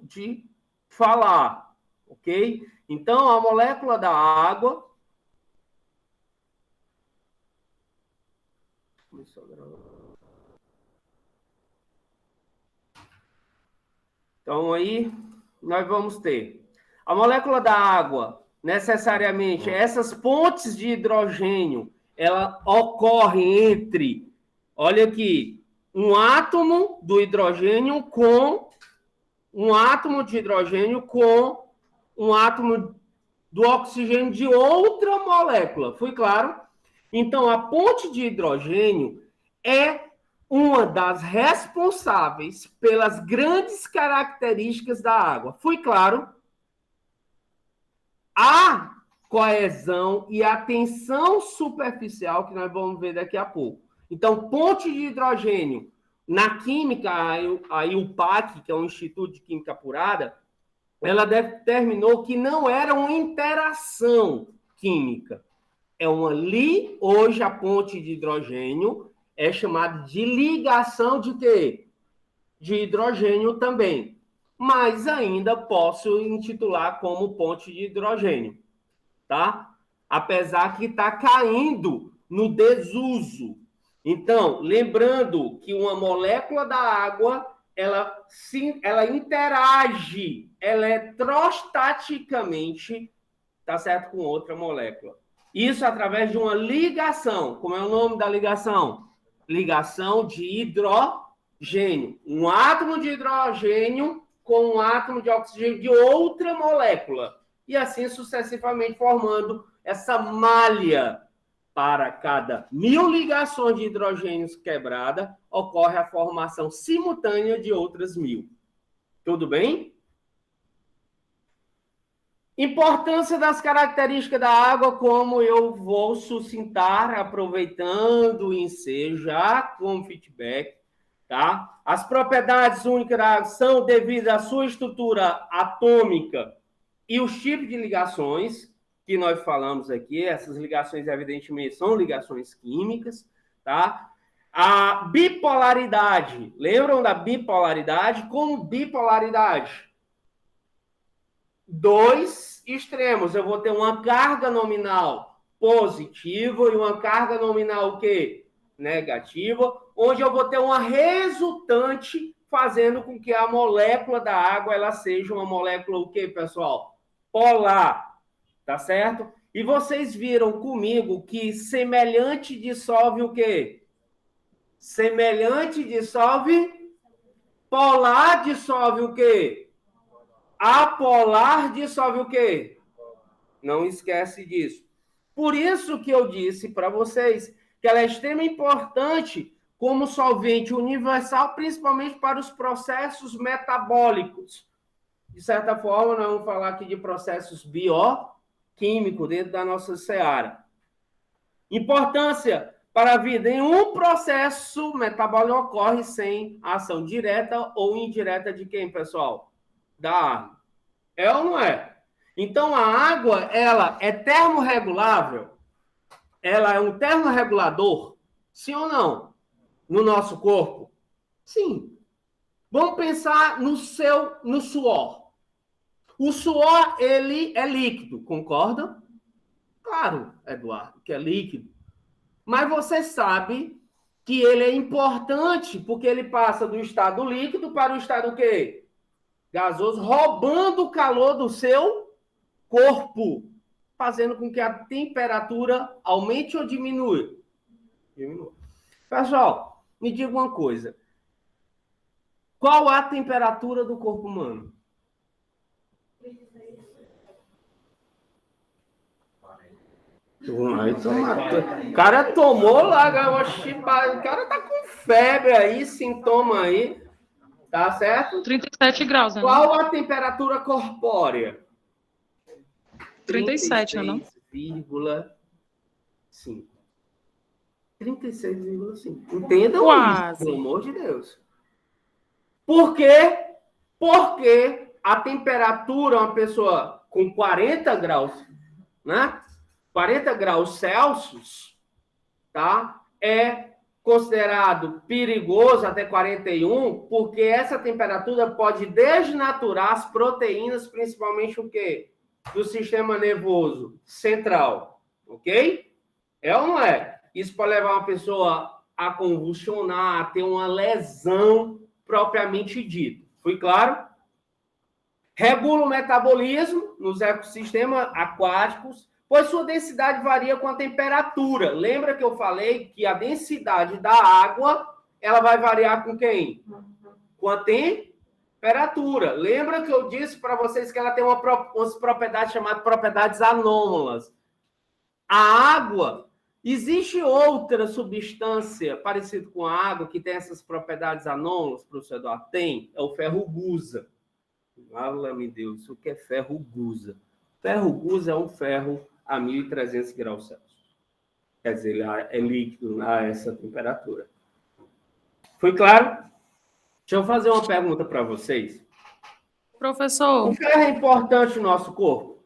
de falar, ok? Então, a molécula da água... Então, aí, nós vamos ter a molécula da água, necessariamente, essas pontes de hidrogênio, ela ocorre entre, olha aqui, um átomo do hidrogênio com um átomo de hidrogênio com um átomo do oxigênio de outra molécula. Foi claro? Então, a ponte de hidrogênio é uma das responsáveis pelas grandes características da água. Foi claro? A coesão e a tensão superficial, que nós vamos ver daqui a pouco. Então, ponte de hidrogênio, na química, a IUPAC, que é o Instituto de Química Apurada, ela determinou que não era uma interação química. Hoje a ponte de hidrogênio é chamada de ligação de quê? De hidrogênio também. Mas ainda posso intitular como ponte de hidrogênio, tá? Apesar que está caindo no desuso. Então, lembrando que uma molécula da água, ela interage eletrostaticamente, tá certo, com outra molécula. Isso através de uma ligação. Como é o nome da ligação? Ligação de hidrogênio. Um átomo de hidrogênio com um átomo de oxigênio de outra molécula. E assim sucessivamente formando essa malha. Para cada 1000 ligações de hidrogênios quebrada, ocorre a formação simultânea de outras 1000. Tudo bem? Importância das características da água, como eu vou sucintar, aproveitando o ensejo já com feedback, tá? As propriedades únicas da água são devidas à sua estrutura atômica e os tipos de ligações que nós falamos aqui. Essas ligações, evidentemente, são ligações químicas, tá? A bipolaridade, lembram da bipolaridade? Como bipolaridade? 2 extremos. Eu vou ter uma carga nominal positiva e uma carga nominal o quê? Negativa, onde eu vou ter uma resultante fazendo com que a molécula da água ela seja uma molécula o quê, pessoal? Polar, tá certo? E vocês viram comigo que semelhante dissolve o quê? Semelhante dissolve, polar dissolve o quê? Apolar dissolve o quê? Não esquece disso. Por isso que eu disse para vocês que ela é extremamente importante como solvente universal, principalmente para os processos metabólicos. De certa forma, nós vamos falar aqui de processos bioquímicos dentro da nossa seara. Importância para a vida. Nenhum processo metabólico ocorre sem ação direta ou indireta de quem, pessoal? Da água. É ou não é? Então, a água, ela é termorregulável? Ela é um termorregulador? Sim ou não? No nosso corpo? Sim. Vamos pensar no suor. O suor, ele é líquido, concorda? Claro, Eduardo, que é líquido. Mas você sabe que ele é importante porque ele passa do estado líquido para o estado o quê? Gasoso, roubando o calor do seu corpo, fazendo com que a temperatura aumente ou diminua? Diminua. Pessoal, me diga uma coisa. Qual a temperatura do corpo humano? O cara tomou lá, o cara tá com febre aí, sintoma aí, tá certo? 37 graus, né? Qual a temperatura corpórea? 37, não? 36,5. 36,5. Entendam Quase. isso, pelo amor de Deus. Por quê? Porque a temperatura, uma pessoa com 40 graus, né? 40 graus Celsius, tá? É considerado perigoso até 41, porque essa temperatura pode desnaturar as proteínas, principalmente o quê? Do sistema nervoso central, ok? É ou não é? Isso pode levar uma pessoa a convulsionar, a ter uma lesão propriamente dita. Foi claro? Regula o metabolismo nos ecossistemas aquáticos, pois sua densidade varia com a temperatura. Lembra que eu falei que a densidade da água ela vai variar com quem? Com a temperatura. Lembra que eu disse para vocês que ela tem umas propriedades chamadas propriedades anômalas. A água, existe outra substância parecida com a água que tem essas propriedades anômalas, professor Eduardo? Tem, é o ferro gusa. Fala-me Deus, o que é ferro gusa? Ferro gusa é um ferro a 1.300 graus Celsius. Quer dizer, ele é líquido a essa temperatura. Foi claro? Deixa eu fazer uma pergunta para vocês. Professor. O ferro é importante no nosso corpo?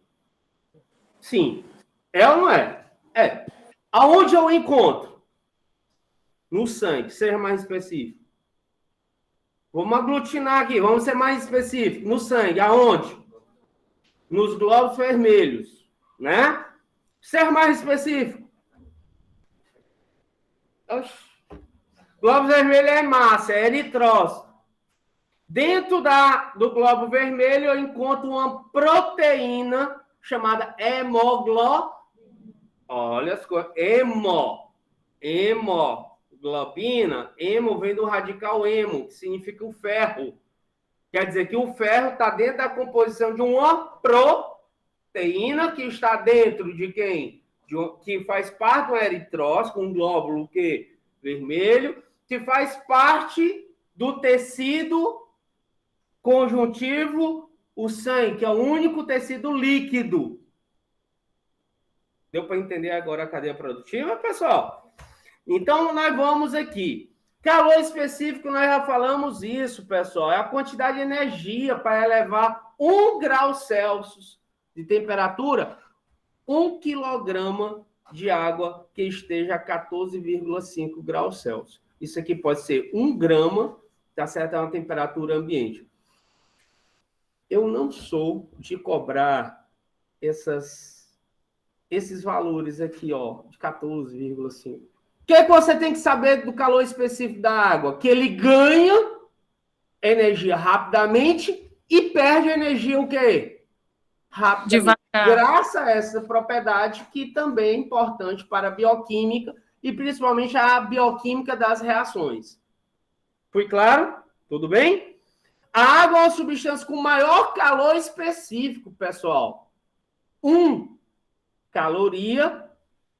Sim. É ou não é? É. Aonde eu encontro? No sangue. Seja mais específico. Vamos aglutinar aqui. Vamos ser mais específicos. No sangue. Aonde? Nos glóbulos vermelhos. Né? Ser mais específico. Glóbulo vermelho é massa, é eritrócito. Dentro do glóbulo vermelho eu encontro uma proteína chamada hemoglobina. Olha as coisas. Hemoglobina. Hemo vem do radical hemo, que significa o ferro. Quer dizer que o ferro está dentro da composição de uma proteína que está dentro de quem? Que faz parte do eritrócito, um glóbulo que? Vermelho, que faz parte do tecido conjuntivo, o sangue, que é o único tecido líquido. Deu para entender agora a cadeia produtiva, pessoal? Então, nós vamos aqui. Calor específico, nós já falamos isso, pessoal. É a quantidade de energia para elevar 1 grau Celsius de temperatura, 1 quilograma de água que esteja a 14,5 graus Celsius. Isso aqui pode ser 1 grama, tá certo? É uma temperatura ambiente. Eu não sou de cobrar esses valores aqui, ó, de 14,5. O que você tem que saber do calor específico da água? Que ele ganha energia rapidamente e perde energia o quê? Rapidamente. Devagar. Graças a essa propriedade que também é importante para a bioquímica e principalmente a bioquímica das reações. Foi claro? Tudo bem? A água é uma substância com maior calor específico, pessoal. 1 caloria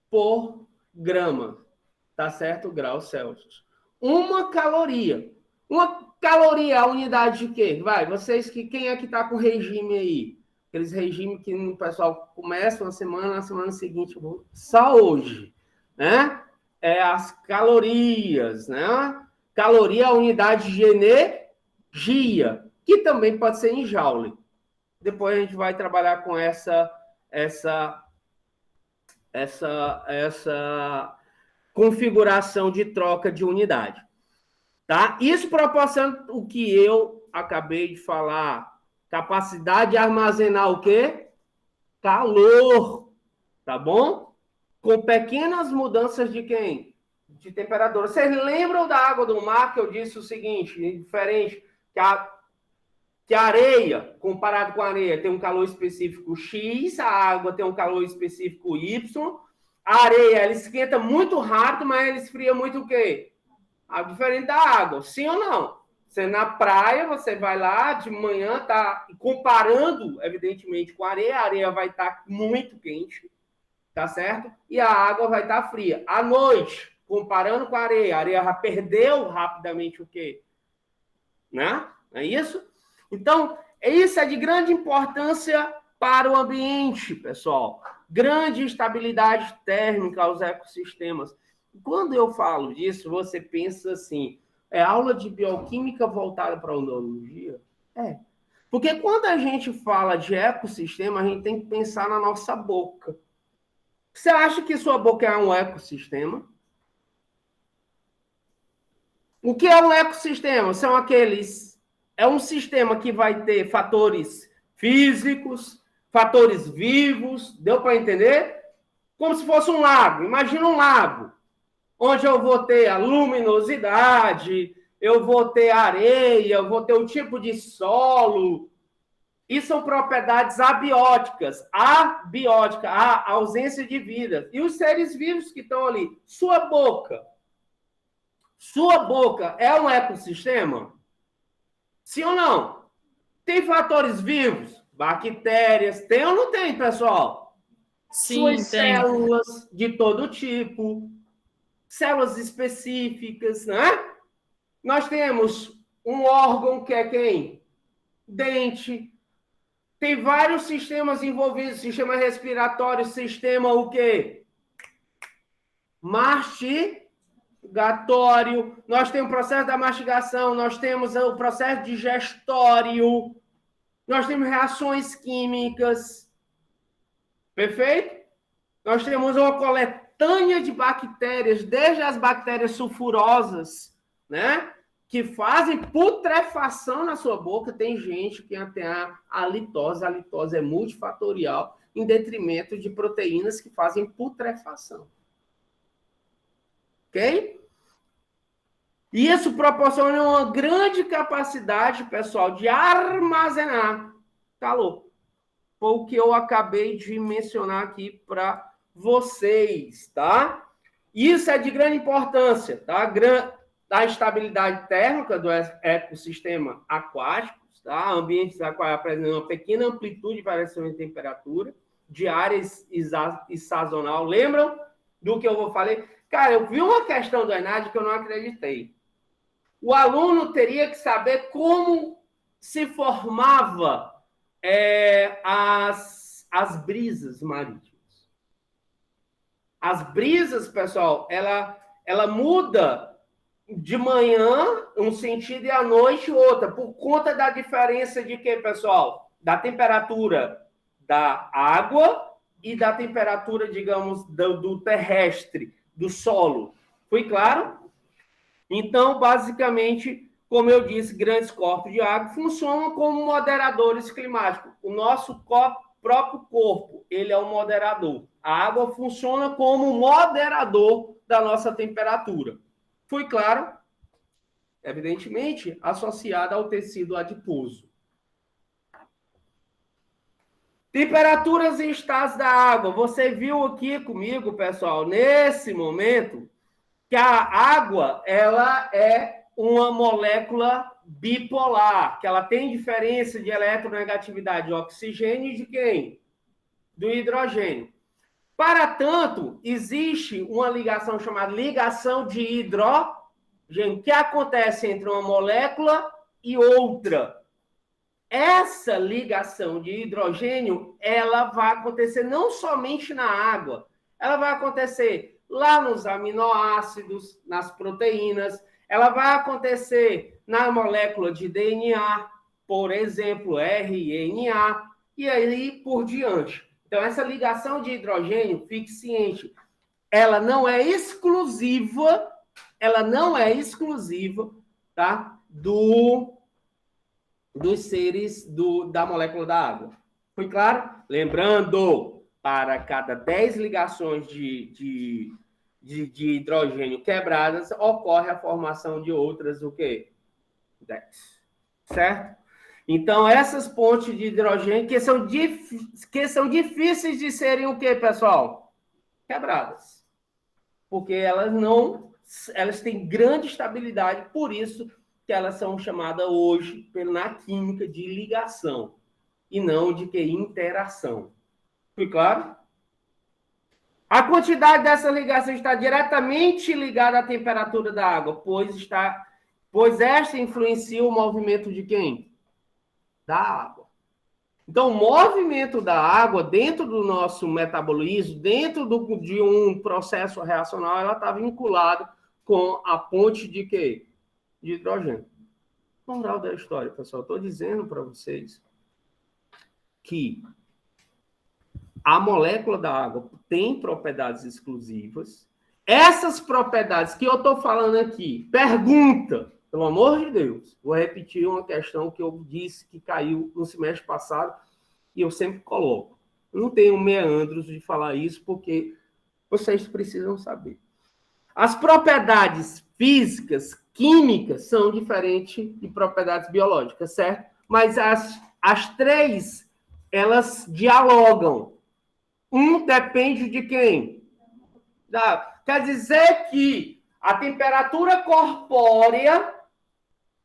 por grama. Tá certo? Graus Celsius. 1 caloria. 1 caloria é a unidade de quê? Vai, vocês quem é que tá com regime aí? Aqueles regimes que o pessoal começa uma semana, na semana seguinte, só hoje, né? É as calorias, né? Caloria é a unidade de energia, que também pode ser em joule. Depois a gente vai trabalhar com essa configuração de troca de unidade. Tá? Isso proporciona o que eu acabei de falar. Capacidade de armazenar o quê? Calor. Tá bom? Com pequenas mudanças de quem? De temperatura. Vocês lembram da água do mar que eu disse o seguinte, diferente, que a areia, comparado com a areia, tem um calor específico X, a água tem um calor específico Y. A areia, ela esquenta muito rápido, mas ela esfria muito o quê? Diferente da água. Sim ou não? Você na praia, você vai lá de manhã, tá comparando, evidentemente, com a areia vai estar muito quente, tá certo? E a água vai estar fria. À noite, comparando com a areia já perdeu rapidamente o quê? Né? É isso? Então, isso é de grande importância para o ambiente, pessoal. Grande estabilidade térmica aos ecossistemas. Quando eu falo disso, você pensa assim, é aula de bioquímica voltada para a odontologia? É. Porque quando a gente fala de ecossistema, a gente tem que pensar na nossa boca. Você acha que sua boca é um ecossistema? O que é um ecossistema? São aqueles... É um sistema que vai ter fatores físicos, fatores vivos, deu para entender? Como se fosse um lago. Imagina um lago, onde eu vou ter a luminosidade, eu vou ter areia, eu vou ter o tipo de solo. Isso são propriedades abióticas. Abiótica, a ausência de vida. E os seres vivos que estão ali. Sua boca. Sua boca é um ecossistema? Sim ou não? Tem fatores vivos? Bactérias? Tem ou não tem, pessoal? Sim, Suas tem. células de todo tipo, células específicas, né? Nós temos um órgão que é quem? Dente. Tem vários sistemas envolvidos, sistema respiratório, sistema o quê? Mastigatório. Nós temos o processo da mastigação, nós temos o processo digestório, nós temos reações químicas. Perfeito? Nós temos uma coletânea de bactérias, desde as bactérias sulfurosas, né? Que fazem putrefação na sua boca. Tem gente que tem a litose. A litose é multifatorial, em detrimento de proteínas que fazem putrefação. Ok? E isso proporciona uma grande capacidade, pessoal, de armazenar calor. Foi o que eu acabei de mencionar aqui para vocês, tá? Isso é de grande importância, tá? Da estabilidade térmica do ecossistema aquático, tá? Ambientes aquáticos apresentam uma pequena amplitude de variação de temperatura, diária e sazonal. Lembram do que eu falei? Cara, eu vi uma questão do ENAD que eu não acreditei. O aluno teria que saber como se formava as brisas marítimas. As brisas, pessoal, ela muda de manhã um sentido e à noite outra, por conta da diferença de quê, pessoal? Da temperatura da água e da temperatura, digamos, do terrestre, do solo. Foi claro? Então, basicamente, como eu disse, grandes corpos de água funcionam como moderadores climáticos. O nosso próprio corpo, ele é um moderador. A água funciona como moderador da nossa temperatura. Foi claro? Evidentemente, associada ao tecido adiposo. Temperaturas e estados da água. Você viu aqui comigo, pessoal, nesse momento, que a água, ela é uma molécula bipolar, que ela tem diferença de eletronegatividade de oxigênio e de quem? Do hidrogênio. Para tanto, existe uma ligação chamada ligação de hidrogênio, que acontece entre uma molécula e outra. Essa ligação de hidrogênio, ela vai acontecer não somente na água, ela vai acontecer lá nos aminoácidos, nas proteínas, ela vai acontecer na molécula de DNA, por exemplo, RNA, e aí por diante. Então, essa ligação de hidrogênio, fique ciente, ela não é exclusiva, tá? Dos seres da molécula da água. Foi claro? Lembrando, para cada 10 ligações de hidrogênio quebradas, ocorre a formação de outras, o quê? 10. Certo? Então, essas pontes de hidrogênio que são difíceis de serem o quê, pessoal? Quebradas. Porque elas têm grande estabilidade, por isso que elas são chamadas hoje, na química, de ligação, e não de que interação. Foi claro? A quantidade dessa ligação está diretamente ligada à temperatura da água, pois esta influencia o movimento de quem? Da água. Então, o movimento da água dentro do nosso metabolismo, dentro de um processo reacional, ela está vinculada com a ponte de quê? De hidrogênio. Moral da história, pessoal. Estou dizendo para vocês que a molécula da água tem propriedades exclusivas Essas propriedades que eu estou falando aqui, pergunta, pelo amor de Deus, vou repetir uma questão que eu disse que caiu no semestre passado e eu sempre coloco. Eu não tenho meandros de falar isso porque vocês precisam saber. As propriedades físicas, químicas, são diferentes de propriedades biológicas, certo? Mas as três, elas dialogam. Um depende de quem? Quer dizer que a temperatura corpórea,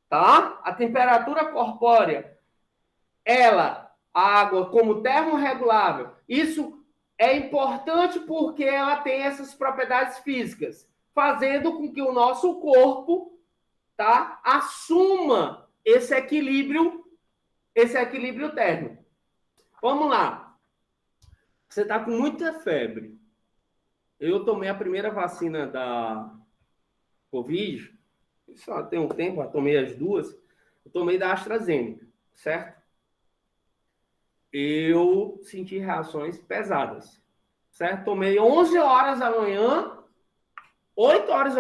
tá? A temperatura corpórea, ela, a água como termorregulável, isso é importante porque ela tem essas propriedades físicas, fazendo com que o nosso corpo, tá, assuma esse equilíbrio térmico. Vamos lá. Você está com muita febre. Eu tomei a primeira vacina da Covid, só tem um tempo, eu tomei as duas. Eu tomei da AstraZeneca, certo? Eu senti reações pesadas, certo? Tomei 11 horas da manhã, 8 horas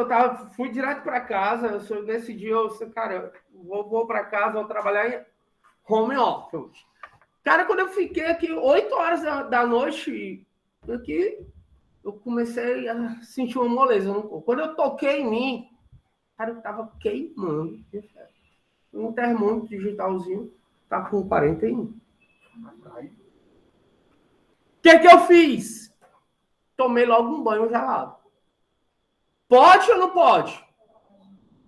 fui direto para casa. Nesse dia, cara, vou para casa, vou trabalhar em home office. Cara, quando eu fiquei aqui 8 horas da noite, aqui, eu comecei a sentir uma moleza no corpo. Quando eu toquei em mim, cara, eu tava queimando. Um termômetro digitalzinho tá com 41. O que eu fiz? Tomei logo um banho gelado. Pode ou não pode?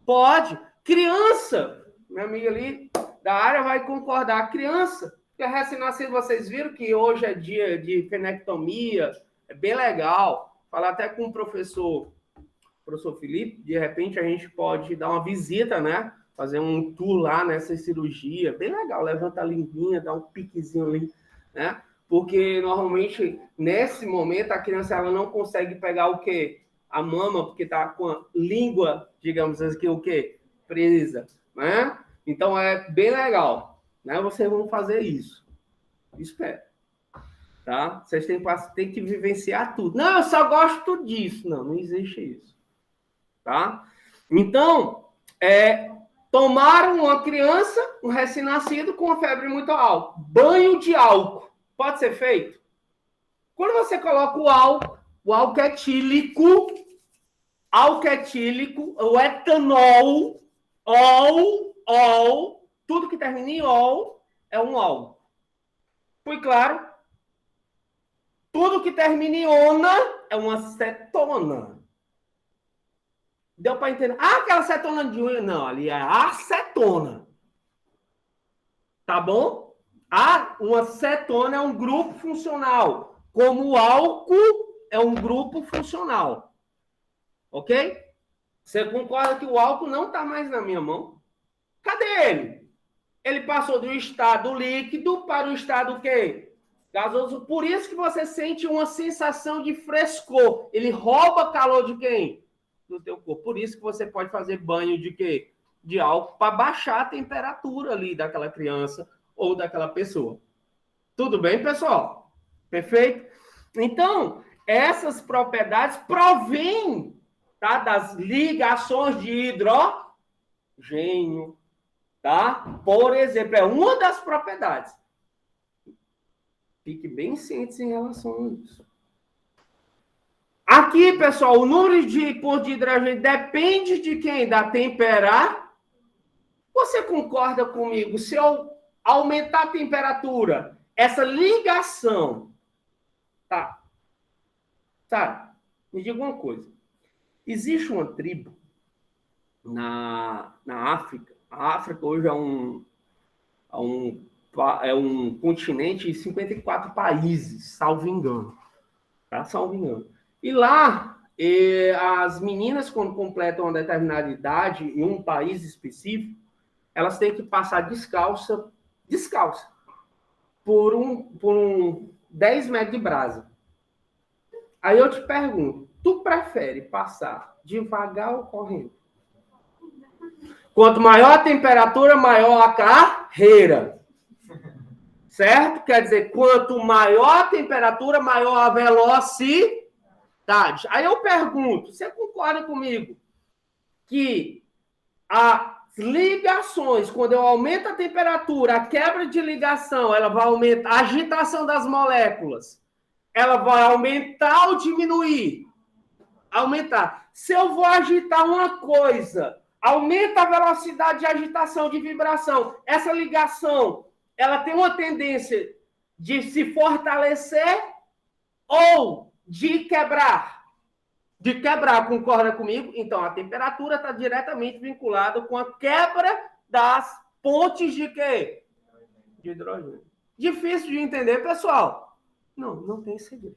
Pode. Criança, minha amiga ali da área vai concordar. Criança, que é recém-nascido, vocês viram que hoje é dia de fenectomia, é bem legal. Falar até com o professor Felipe, de repente a gente pode dar uma visita, né? Fazer um tour lá nessa cirurgia, bem legal, levanta a linguinha, dá um piquezinho ali, né? Porque normalmente nesse momento a criança ela não consegue pegar o quê? A mama, porque tá com a língua, digamos assim, o quê? Presa, né? Então é bem legal, né? Vocês vão fazer isso. Espero. Tá? Vocês têm que vivenciar tudo. Não, eu só gosto disso. Não existe isso. Tá? Então, tomaram uma criança, um recém-nascido, com uma febre muito alta. Banho de álcool. Pode ser feito? Quando você coloca o álcool etílico, o etanol, tudo que termina em ol é um álcool. Foi claro? Tudo que termina em ona é uma cetona. Deu para entender? Aquela cetona de unha, não, ali é acetona. Tá bom? Uma cetona é um grupo funcional, como o álcool é um grupo funcional. Ok? Você concorda que o álcool não está mais na minha mão? Cadê ele? Ele passou do estado líquido para o estado o quê? Gasoso. Por isso que você sente uma sensação de frescor. Ele rouba calor de quem? Do teu corpo. Por isso que você pode fazer banho de quê? De álcool para baixar a temperatura ali daquela criança ou daquela pessoa. Tudo bem, pessoal? Perfeito? Então, essas propriedades provêm, tá, das ligações de hidrogênio, tá? Por exemplo, é uma das propriedades. Fique bem ciente em relação a isso. Aqui, pessoal, o número de pontos de hidrogênio depende de quem? Da temperatura. Você concorda comigo? Se eu aumentar a temperatura, essa ligação, tá? Me diga uma coisa. Existe uma tribo na África. A África hoje é um continente de 54 países, salvo engano. Tá? Salvo engano. E lá, as meninas, quando completam uma determinada idade em um país específico, elas têm que passar descalça, por 10 metros de brasa. Aí eu te pergunto, tu prefere passar devagar ou correndo? Quanto maior a temperatura, maior a carreira. Certo? Quer dizer, quanto maior a temperatura, maior a velocidade. Tá, aí eu pergunto, você concorda comigo que as ligações, quando eu aumento a temperatura, a quebra de ligação, ela vai aumentar, a agitação das moléculas, ela vai aumentar ou diminuir? Aumentar. Se eu vou agitar uma coisa, aumenta a velocidade de agitação, de vibração. Essa ligação, ela tem uma tendência de se fortalecer ou de quebrar? De quebrar, concorda comigo? Então, a temperatura está diretamente vinculada com a quebra das pontes de quê? De hidrogênio. Difícil de entender, pessoal? Não, não tem segredo.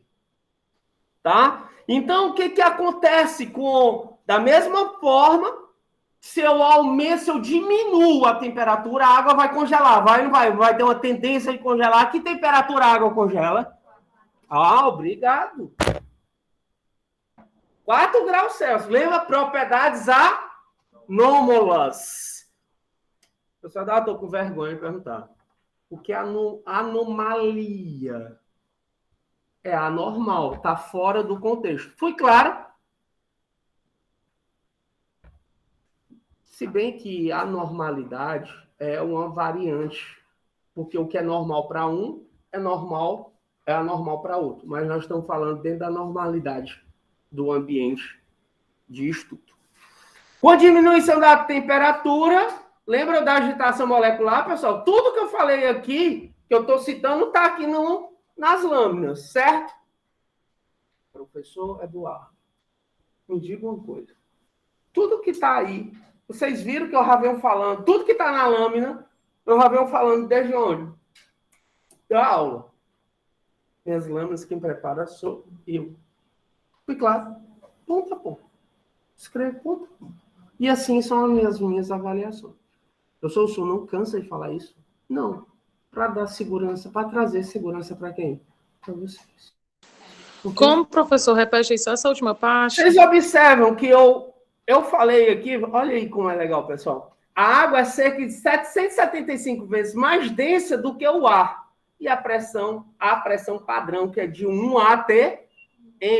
Tá? Então, o que acontece com... Da mesma forma, se eu aumento, se eu diminuo a temperatura, a água vai congelar. Vai ou não vai? Vai ter uma tendência de congelar. Que temperatura a água congela? Ah, obrigado. 4 graus Celsius. Lembra? Propriedades anômalas. Pessoal, eu estou com vergonha de perguntar. O que é anomalia? É anormal, está fora do contexto. Fui claro? Se bem que a normalidade é uma variante, porque o que é normal para um é anormal para outro. Mas nós estamos falando dentro da normalidade do ambiente de estudo. Com a diminuição da temperatura, lembra da agitação molecular, pessoal? Tudo que eu falei aqui, que eu estou citando, está aqui nas lâminas, certo? Professor Eduardo, me diga uma coisa. Tudo que está aí, vocês viram que eu já venho falando, tudo que está na lâmina, eu já venho falando desde onde? Da aula. Minhas lâminas, quem prepara sou eu. Fui claro. Ponto a ponto. Escreve ponto a ponto. E assim são as minhas avaliações. Eu sou o senhor, não cansa de falar isso? Não. Para dar segurança, para trazer segurança para quem? Para vocês. Porque... Como, professor, repete isso, essa última parte? Vocês observam que eu falei aqui, olha aí como é legal, pessoal. A água é cerca de 775 vezes mais densa do que o ar. E a pressão padrão, que é de 1 atm,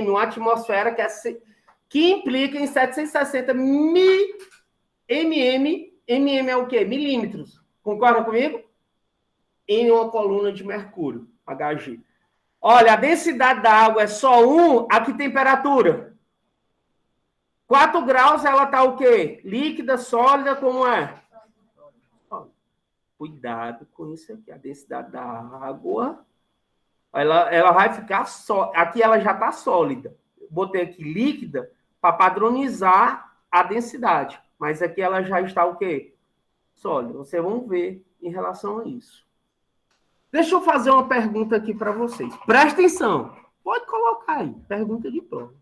uma atmosfera que implica em 760 mm é o quê? Milímetros. Concorda comigo? Em uma coluna de mercúrio, Hg. Olha, a densidade da água é só 1, a que temperatura? 4 graus, ela está o quê? Líquida, sólida, como é? Cuidado com isso aqui. A densidade da água, ela vai ficar só. Aqui ela já está sólida. Botei aqui líquida para padronizar a densidade. Mas aqui ela já está o quê? Sólida. Vocês vão ver em relação a isso. Deixa eu fazer uma pergunta aqui para vocês. Presta atenção. Pode colocar aí. Pergunta de prova.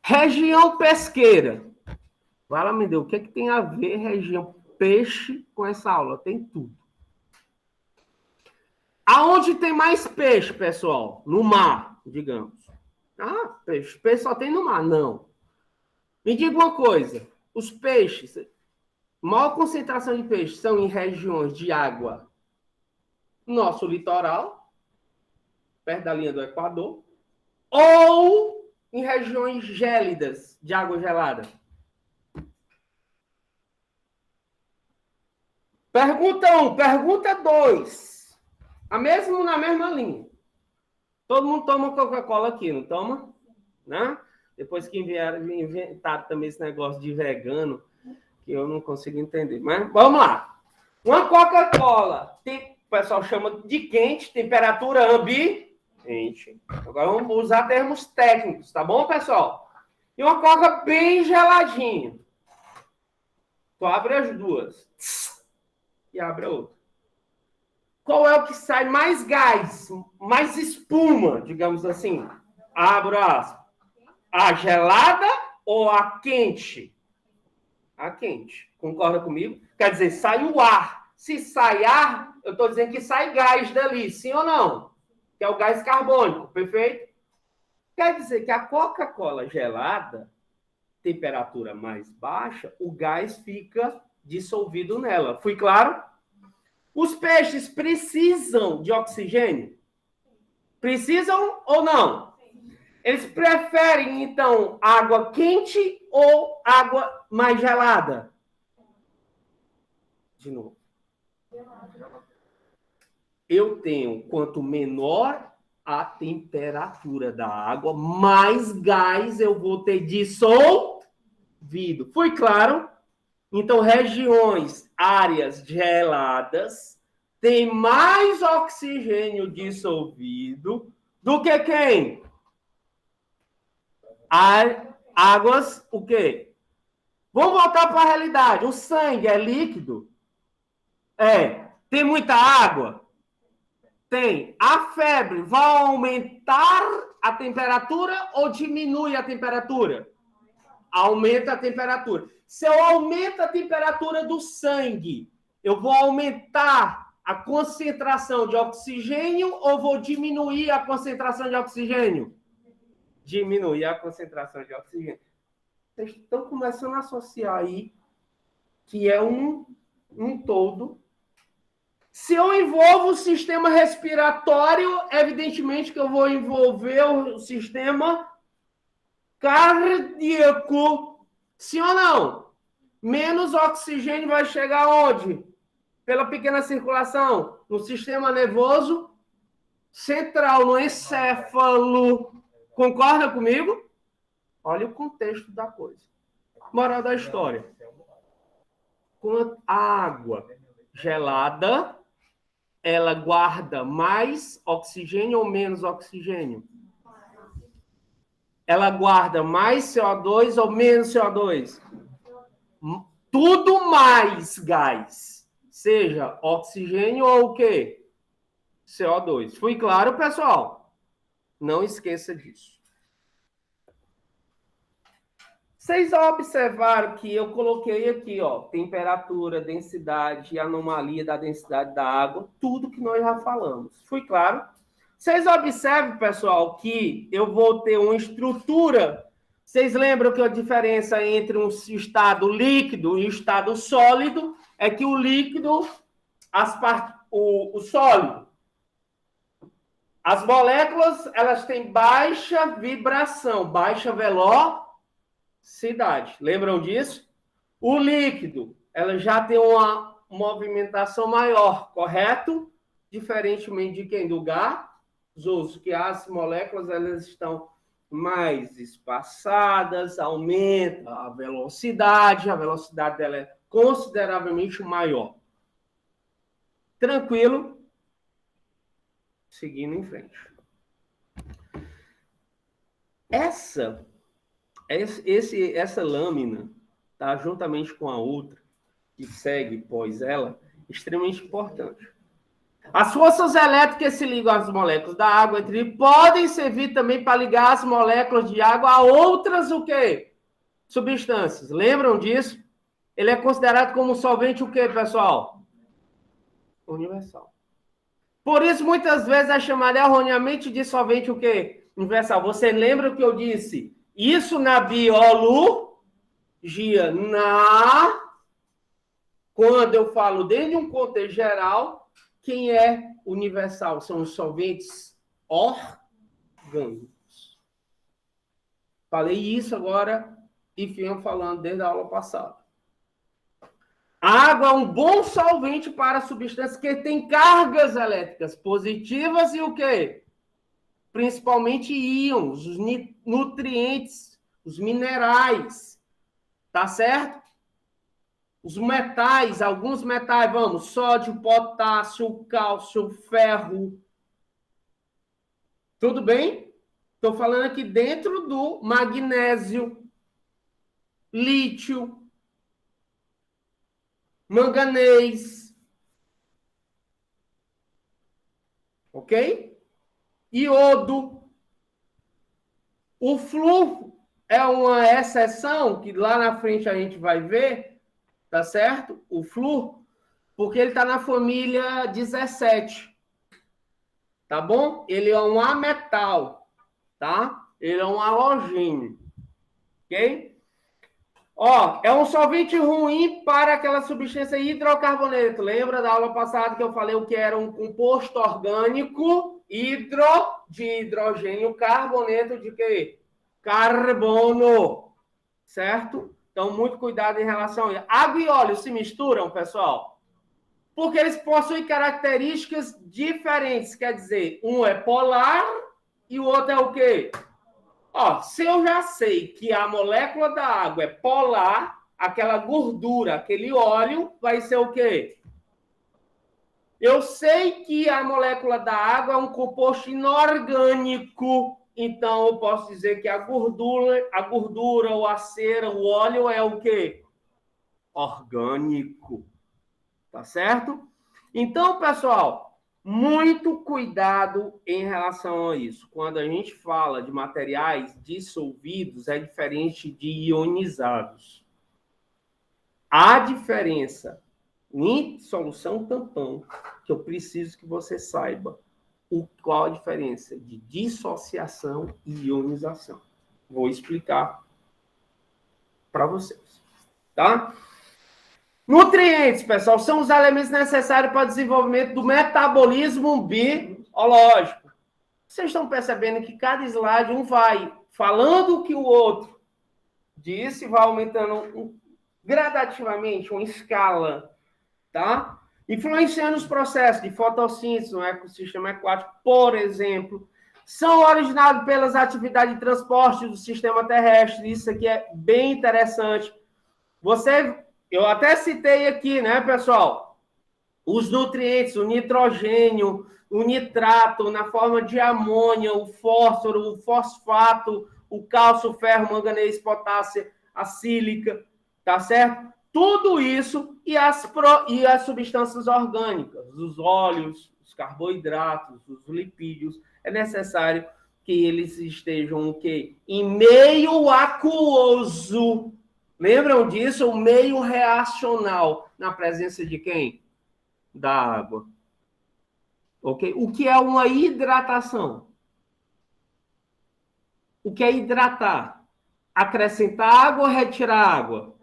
Região pesqueira. Fala, meu Deus, o que tem a ver região peixe com essa aula? Tem tudo. Aonde tem mais peixe, pessoal? No mar, digamos. Ah, peixe. Peixe só tem no mar. Não. Me diga uma coisa. Os peixes, maior concentração de peixes são em regiões de água. Nosso litoral, perto da linha do Equador, ou em regiões gélidas, de água gelada. Pergunta 1, pergunta 2. Na mesma linha. Todo mundo toma Coca-Cola aqui, não toma? Né? Depois que inventaram também esse negócio de vegano, que eu não consigo entender. Mas vamos lá. Uma Coca-Cola, o pessoal chama de quente, temperatura ambiente. Agora vamos usar termos técnicos, tá bom, pessoal? E uma Coca bem geladinha. Tu abre as duas. E abre a outra. Qual é o que sai mais gás, mais espuma, digamos assim? Abro a gelada ou a quente? A quente. Concorda comigo? Quer dizer, sai o ar. Se sai ar, eu estou dizendo que sai gás dali, sim ou não? Que é o gás carbônico, perfeito? Quer dizer que a Coca-Cola gelada, temperatura mais baixa, o gás fica dissolvido nela. Fui claro? Os peixes precisam de oxigênio? Precisam ou não? Eles preferem, então, água quente ou água mais gelada? De novo. Eu tenho, quanto menor a temperatura da água, mais gás eu vou ter dissolvido. Foi claro? Então, regiões, áreas geladas, têm mais oxigênio dissolvido do que quem? Águas, o quê? Vamos voltar para a realidade. O sangue é líquido? É. Tem muita água? Tem. A febre vai aumentar a temperatura ou diminui a temperatura? Aumenta a temperatura. Se eu aumento a temperatura do sangue, eu vou aumentar a concentração de oxigênio ou vou diminuir a concentração de oxigênio? Diminuir a concentração de oxigênio. Vocês estão começando a associar aí que é um todo. Se eu envolvo o sistema respiratório, evidentemente que eu vou envolver o sistema cardíaco. Sim ou não? Menos oxigênio vai chegar onde? Pela pequena circulação. No sistema nervoso central, no encéfalo. Concorda comigo? Olha o contexto da coisa. Moral da história. Com a água gelada, ela guarda mais oxigênio ou menos oxigênio? Ela guarda mais CO2 ou menos CO2? Tudo mais gás. Seja oxigênio ou o quê? CO2. Fui claro, pessoal? Não esqueça disso. Vocês observaram que eu coloquei aqui, ó, temperatura, densidade, anomalia da densidade da água, tudo que nós já falamos. Fui claro? Vocês observam, pessoal, que eu vou ter uma estrutura. Vocês lembram que a diferença entre um estado líquido e um estado sólido é que o líquido, o sólido, as moléculas, elas têm baixa vibração, baixa velocidade. Lembram disso? O líquido, ela já tem uma movimentação maior, correto? Diferentemente de quem? Do gasoso, que as moléculas elas estão mais espaçadas, aumenta a velocidade dela é consideravelmente maior. Tranquilo? Seguindo em frente. Essa lâmina, tá, juntamente com a outra, que segue pós ela, extremamente importante. As forças elétricas se ligam às moléculas da água podem servir também para ligar as moléculas de água a outras o quê? Substâncias. Lembram disso? Ele é considerado como solvente o quê, pessoal? Universal. Por isso, muitas vezes é chamado erroneamente de solvente o quê? Universal. Você lembra o que eu disse? Isso na biologia, quando eu falo dentro de um contexto geral, quem é universal? São os solventes orgânicos. Falei isso agora e venho falando desde a aula passada. A água é um bom solvente para substâncias que têm cargas elétricas positivas e o quê? Principalmente íons, os nutrientes, os minerais. Tá certo? Os metais, alguns metais, vamos, sódio, potássio, cálcio, ferro. Tudo bem? Estou falando aqui dentro do magnésio, lítio, manganês. Ok? Iodo. O flúor é uma exceção, que lá na frente a gente vai ver, tá certo? O flúor, porque ele está na família 17. Tá bom? Ele é um ametal, tá? Ele é um halogênio. Ok? Ó, é um solvente ruim para aquela substância hidrocarboneto. Lembra da aula passada que eu falei o que era um composto orgânico de hidrogênio, carboneto de quê? Carbono. Certo? Então, muito cuidado em relação a isso. Água e óleo se misturam, pessoal? Porque eles possuem características diferentes. Quer dizer, um é polar e o outro é o quê? Ó, se eu já sei que a molécula da água é polar, aquela gordura, aquele óleo, vai ser o quê? Eu sei que a molécula da água é um composto inorgânico, então eu posso dizer que a gordura, ou a cera, o óleo é o quê? Orgânico. Tá certo? Então, pessoal, muito cuidado em relação a isso. Quando a gente fala de materiais dissolvidos, é diferente de ionizados. A diferença em solução tampão, que eu preciso que você saiba qual a diferença de dissociação e ionização. Vou explicar para vocês, tá? Nutrientes, pessoal, são os elementos necessários para o desenvolvimento do metabolismo biológico. Vocês estão percebendo que cada slide um vai falando o que o outro disse, vai aumentando gradativamente uma escala, tá? Influenciando os processos de fotossíntese no ecossistema aquático, por exemplo, são originados pelas atividades de transporte do sistema terrestre. Isso aqui é bem interessante. Eu até citei aqui, né, pessoal? Os nutrientes, o nitrogênio, o nitrato, na forma de amônia, o fósforo, o fosfato, o cálcio, o ferro, manganês, potássio, a sílica, tá certo? Tudo isso e as substâncias orgânicas, os óleos, os carboidratos, os lipídios, é necessário que eles estejam o quê? Em meio aquoso. Lembram disso? O meio reacional na presença de quem? Da água. Ok? O que é uma hidratação? O que é hidratar? Acrescentar água ou retirar água?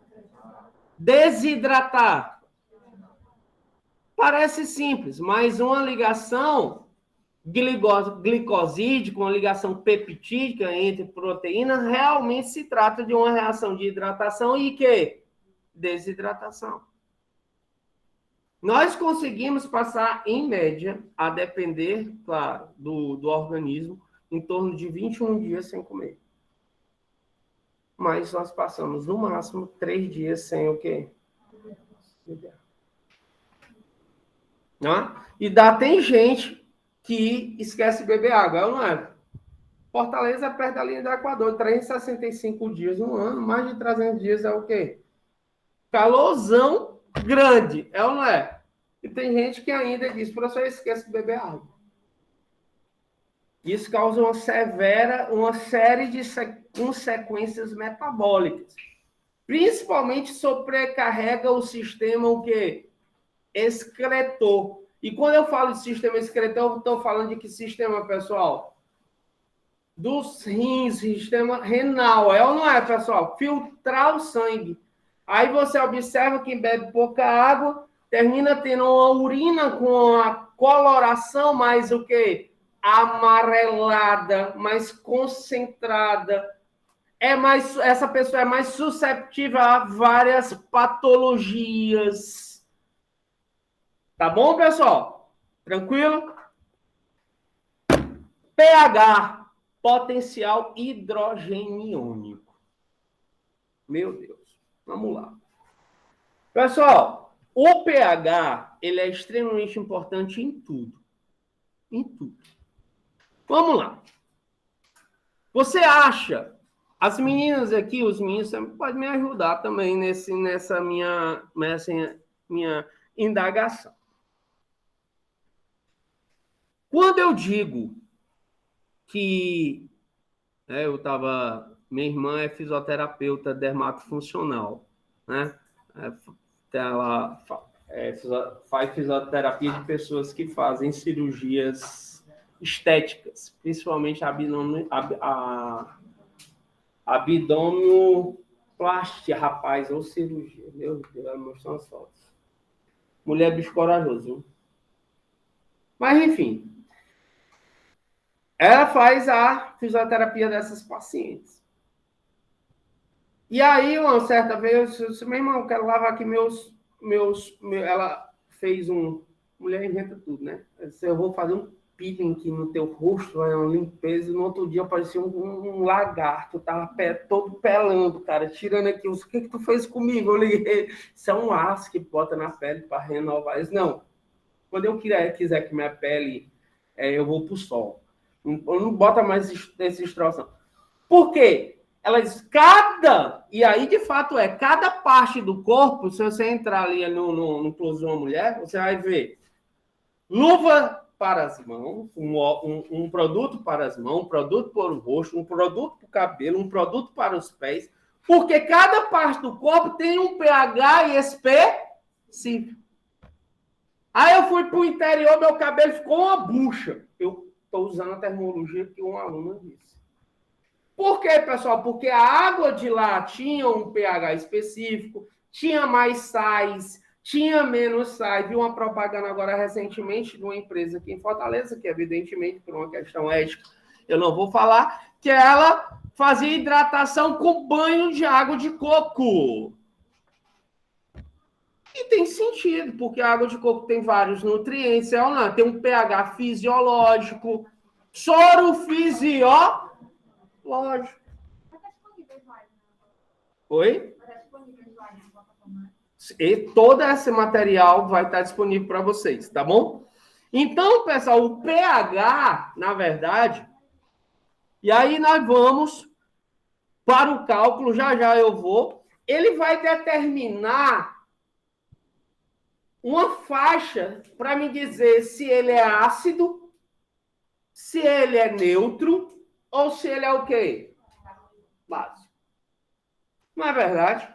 Desidratar. Parece simples, mas uma ligação glicosídica, uma ligação peptídica entre proteínas, realmente se trata de uma reação de hidratação e que? Desidratação. Nós conseguimos passar, em média, a depender, claro, do organismo, em torno de 21 dias sem comer. Mas nós passamos, no máximo, 3 dias sem o quê? Não? E tem gente que esquece de beber água, é ou não é? Fortaleza é perto da linha do Equador, 365 dias no ano, mais de 300 dias é o quê? Calorzão grande, é ou não é? E tem gente que ainda diz, professor, esquece de beber água. Isso causa uma série de consequências metabólicas. Principalmente sobrecarrega o sistema o quê? Excretor. E quando eu falo de sistema excretor, eu estou falando de que sistema, pessoal? Dos rins, sistema renal. É ou não é, pessoal? Filtrar o sangue. Aí você observa que bebe pouca água, termina tendo uma urina com a coloração mais o quê? Amarelada, mais concentrada. Essa pessoa é mais susceptível a várias patologias. Tá bom, pessoal? Tranquilo? pH, potencial hidrogeniônico. Meu Deus. Vamos lá. Pessoal, o pH, ele é extremamente importante em tudo. Em tudo. Vamos lá. Você acha, as meninas aqui, os meninos podem me ajudar também nessa minha indagação. Quando eu digo que minha irmã é fisioterapeuta dermatofuncional, né? Ela faz fisioterapia de pessoas que fazem cirurgias estéticas, principalmente abdominoplastia, Plástica, rapaz, ou cirurgia. Meu Deus, ela mostrou as fotos. Mulher bicho corajoso, hein? Mas, enfim. Ela faz a fisioterapia dessas pacientes. E aí, uma certa vez, eu disse, meu irmão, eu quero lavar aqui ela fez mulher inventa tudo, né? Eu disse, eu vou fazer um peeling aqui no teu rosto, vai uma limpeza, e no outro dia apareceu um lagarto, tava todo pelando, cara, tirando aqui, o que tu fez comigo? Eu liguei, isso é um aço que bota na pele para renovar. Isso não, quando eu quiser que minha pele, eu vou pro sol. Não bota mais esse troço, não. Por quê? Ela diz, e aí de fato cada parte do corpo, se você entrar ali no close de uma mulher, você vai ver luva para as mãos, um produto para as mãos, um produto para o rosto, um produto para o cabelo, um produto para os pés, porque cada parte do corpo tem um pH específico. Aí eu fui para o interior, meu cabelo ficou uma bucha. Eu estou usando a terminologia que uma aluna disse. Por quê, pessoal? Porque a água de lá tinha um pH específico, tinha mais sais, tinha menos sais. Vi uma propaganda agora recentemente de uma empresa aqui em Fortaleza, que evidentemente, por uma questão ética, eu não vou falar, que ela fazia hidratação com banho de água de coco. E tem sentido, porque a água de coco tem vários nutrientes, tem um pH fisiológico, soro fisiológico. Oi? E todo esse material vai estar disponível para vocês, tá bom? Então, pessoal, o pH, na verdade, e aí nós vamos para o cálculo, já eu vou, ele vai determinar uma faixa para me dizer se ele é ácido, se ele é neutro ou se ele é o quê? Básico. Não é verdade?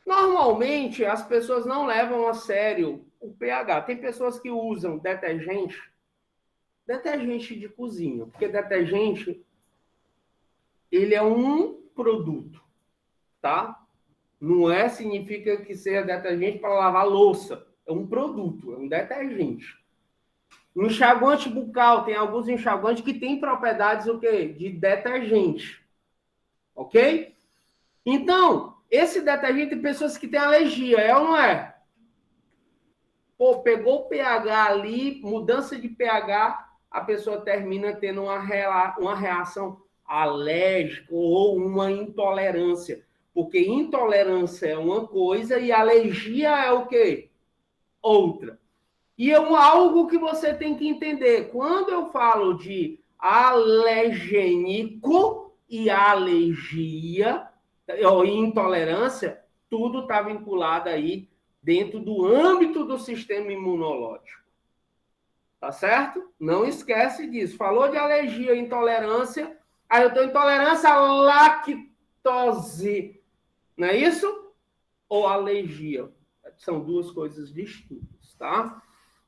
Normalmente, as pessoas não levam a sério o pH. Tem pessoas que usam detergente de cozinha, porque detergente, ele é um produto, tá? Não significa que seja detergente para lavar louça. É um produto, é um detergente. Um enxaguante bucal, tem alguns enxaguantes que têm propriedades o quê? De detergente. Ok? Então, esse detergente tem pessoas que têm alergia, é ou não é? Pô, pegou o pH ali, mudança de pH, a pessoa termina tendo uma reação alérgica ou uma intolerância. Porque intolerância é uma coisa e alergia é o quê? Outra. E é algo que você tem que entender. Quando eu falo de alergênico e alergia, ou intolerância, tudo está vinculado aí dentro do âmbito do sistema imunológico. Tá certo? Não esquece disso. Falou de alergia e intolerância, aí eu tenho intolerância à lactose. Não é isso? Ou alergia. São duas coisas distintas, tá?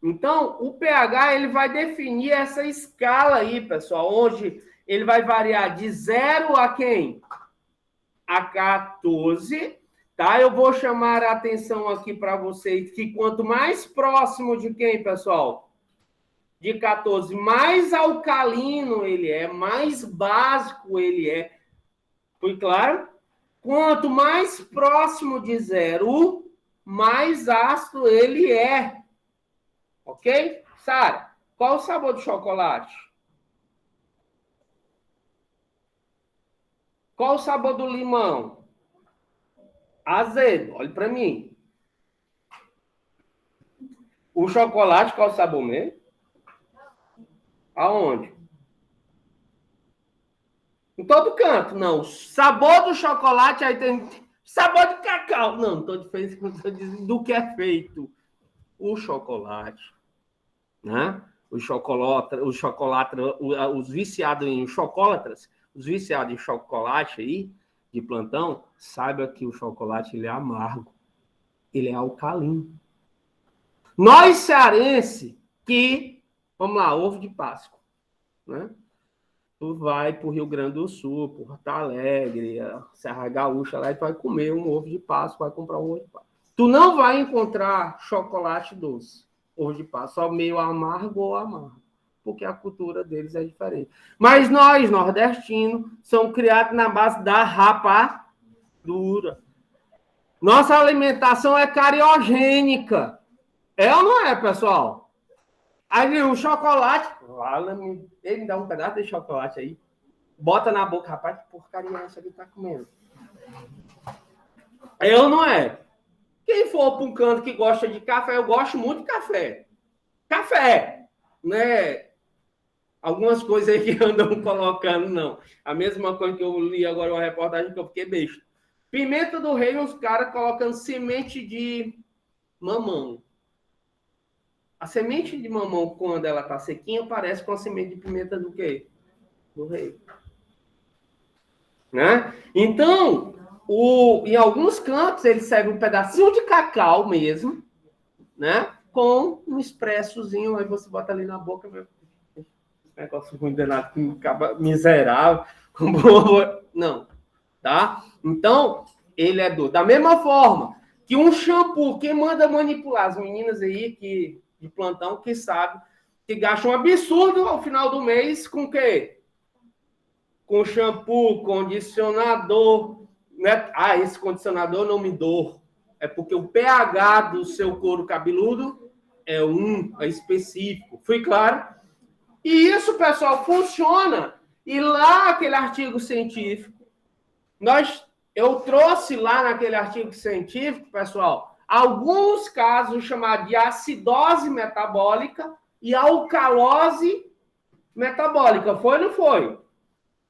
Então, o pH ele vai definir essa escala aí, pessoal, onde ele vai variar de 0 a quem? A 14, tá? Eu vou chamar a atenção aqui para vocês que quanto mais próximo de quem, pessoal? De 14, mais alcalino ele é, mais básico ele é. Foi claro? Quanto mais próximo de 0, mais ácido ele é. Ok? Sara, qual o sabor do chocolate? Qual o sabor do limão? Azedo. Olhe para mim. O chocolate, qual o sabor mesmo? Aonde? Em todo canto. Não. Sabor do chocolate, aí tem sabor de cacau. Não estou dizendo do que é feito o chocolate. Né? Os viciados em chocolatras, os viciados em chocolate aí, de plantão, saiba que o chocolate ele é amargo, ele é alcalino. Nós cearense que, vamos lá, ovo de Páscoa, né? Tu vai para o Rio Grande do Sul, Porto Alegre, Serra Gaúcha, lá e tu vai comer um ovo de Páscoa, vai comprar um ovo de Páscoa. Tu não vai encontrar chocolate doce, ovo de Páscoa, só meio amargo ou amargo, porque a cultura deles é diferente. Mas nós, nordestinos, somos criados na base da rapadura. Nossa alimentação é cariogênica. É ou não é, pessoal? Aí o chocolate, ele me dá um pedaço de chocolate aí, bota na boca, rapaz, que porcaria é essa que tá comendo? É ou não é? Quem for para um canto que gosta de café, eu gosto muito de café. Café, né? Algumas coisas aí que andam colocando, não. A mesma coisa que eu li agora uma reportagem que eu fiquei besta. Pimenta do Rei, os caras colocando semente de mamão. A semente de mamão, quando ela tá sequinha, parece com a semente de pimenta do quê? Do Rei. Né? Então, em alguns cantos, ele serve um pedacinho de cacau mesmo, né? Com um expressozinho, aí você bota ali na boca, negócio ruim danado, miserável. Não, tá? Então, ele é doido. Da mesma forma que um shampoo, quem manda manipular as meninas aí que, de plantão que sabe que gastam um absurdo ao final do mês com o quê? Com shampoo, condicionador, né? Ah, esse condicionador não me dou. É porque o pH do seu couro cabeludo é específico. Fui claro? E isso, pessoal, funciona. E lá aquele artigo científico, eu trouxe lá naquele artigo científico, pessoal, alguns casos chamados de acidose metabólica e alcalose metabólica. Foi ou não foi?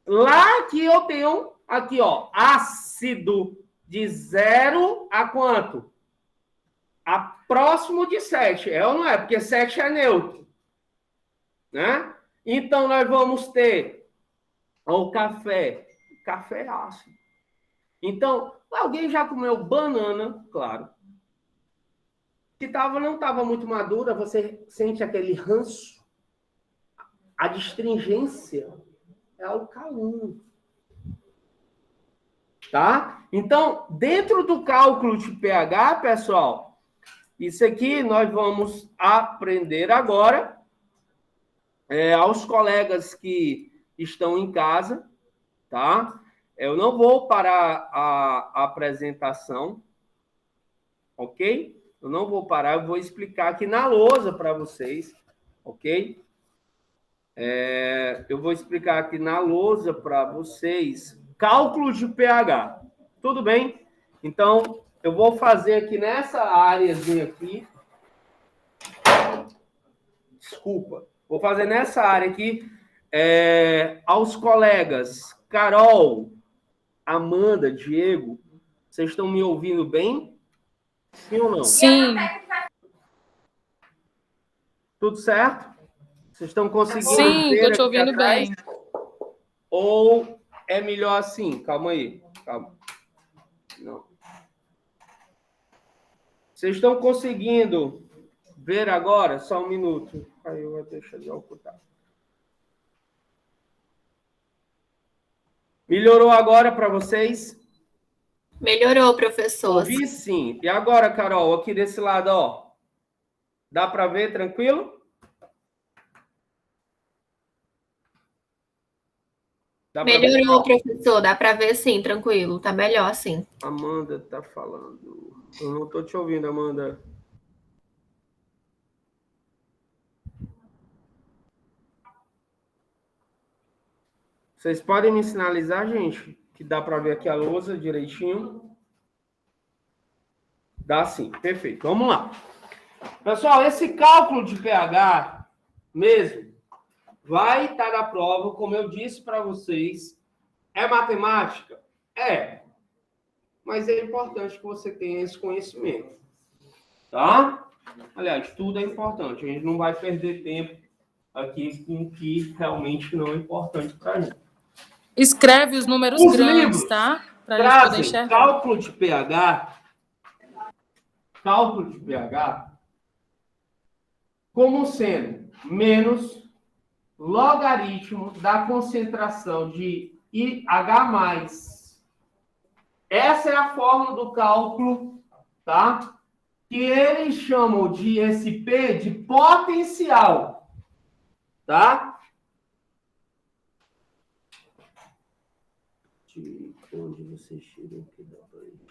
Lá que eu tenho, aqui, ó, ácido de 0 a quanto? A próximo de 7. É ou não é? Porque 7 é neutro. Né? Então, nós vamos ter o café. Café é ácido. Então, alguém já comeu banana, claro. Se não estava muito madura, você sente aquele ranço. A astringência é alcalino. Tá? Então, dentro do cálculo de pH, pessoal, isso aqui nós vamos aprender agora aos colegas que estão em casa, tá? Eu não vou parar a apresentação, ok? Eu não vou parar, eu vou explicar aqui na lousa para vocês, ok? Eu vou explicar aqui na lousa para vocês cálculo de pH. Tudo bem? Então, eu vou fazer aqui nessa áreazinha aqui. Desculpa. Vou fazer nessa área aqui aos colegas Carol, Amanda, Diego. Vocês estão me ouvindo bem? Sim ou não? Sim. Tudo certo? Vocês estão conseguindo Sim, ver estou te ouvindo atrás? bem. Ou é melhor assim? Calma aí. Calma. Não. Vocês estão conseguindo ver agora? Só um minuto. Aí eu vou deixar de ocultar. Melhorou agora para vocês? Melhorou, professor. Ouvi sim. E agora, Carol, aqui desse lado, ó. Dá para ver tranquilo? Melhorou, professor. Dá para ver sim, tranquilo. Tá melhor assim. Amanda tá falando. Eu não tô te ouvindo, Amanda. Vocês podem me sinalizar, gente, que dá para ver aqui a lousa direitinho? Dá sim, perfeito. Vamos lá. Pessoal, esse cálculo de pH mesmo vai estar na prova, como eu disse para vocês. É matemática? É. Mas é importante que você tenha esse conhecimento. Tá? Aliás, tudo é importante. A gente não vai perder tempo aqui com o que realmente não é importante para a gente. Escreve os números grandes, tá? Para a gente poder enxergar. Cálculo de pH como sendo menos logaritmo da concentração de H+. Essa é a fórmula do cálculo, tá? Que eles chamam de esse P de potencial, tá? Onde vocês tiram aqui da frente?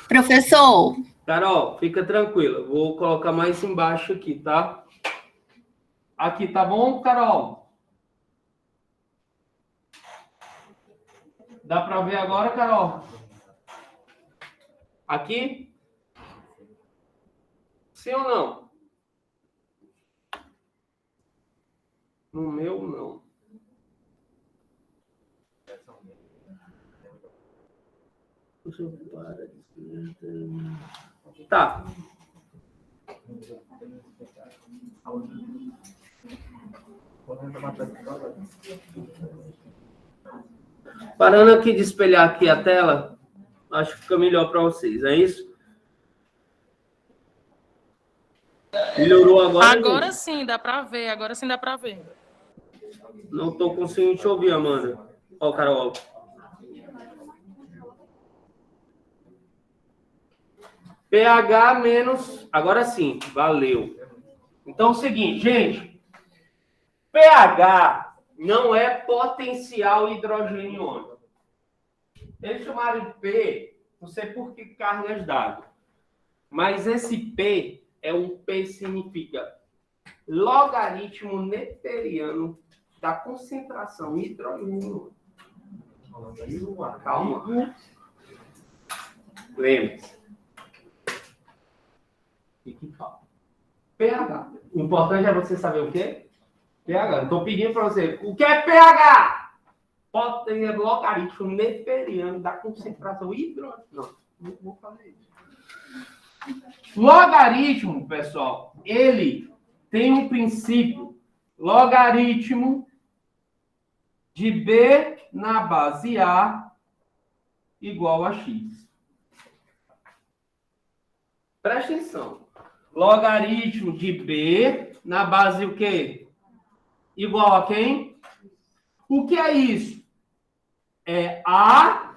Professor. Carol, fica tranquila. Vou colocar mais embaixo aqui, tá? Aqui, tá bom, Carol? Dá para ver agora, Carol? Aqui? Sim ou não? No meu, não. Tá. Parando aqui de espelhar aqui a tela, acho que fica melhor para vocês, é isso? Melhorou agora? Agora sim, dá para ver. Agora sim dá para ver. Não estou conseguindo te ouvir, Amanda. Ó, Carol. pH menos... Agora sim, valeu. Então é o seguinte, gente. pH não é potencial hidrogênio iônico. Eles chamaram de P, não sei por que cargas d'água. Mas esse P é um P significa logaritmo neperiano da concentração hidrogênio iônico. Calma. Lembre-se. Fique calmo. pH. O importante é você saber o quê? pH. Estou pedindo para você. O que é pH? Logaritmo neperiano da concentração hidrogênio. Não vou fazer isso. Logaritmo, pessoal, ele tem um princípio. Logaritmo de B na base A igual a X. Presta atenção. Logaritmo de B na base o quê? Igual a quem? O que é isso? É A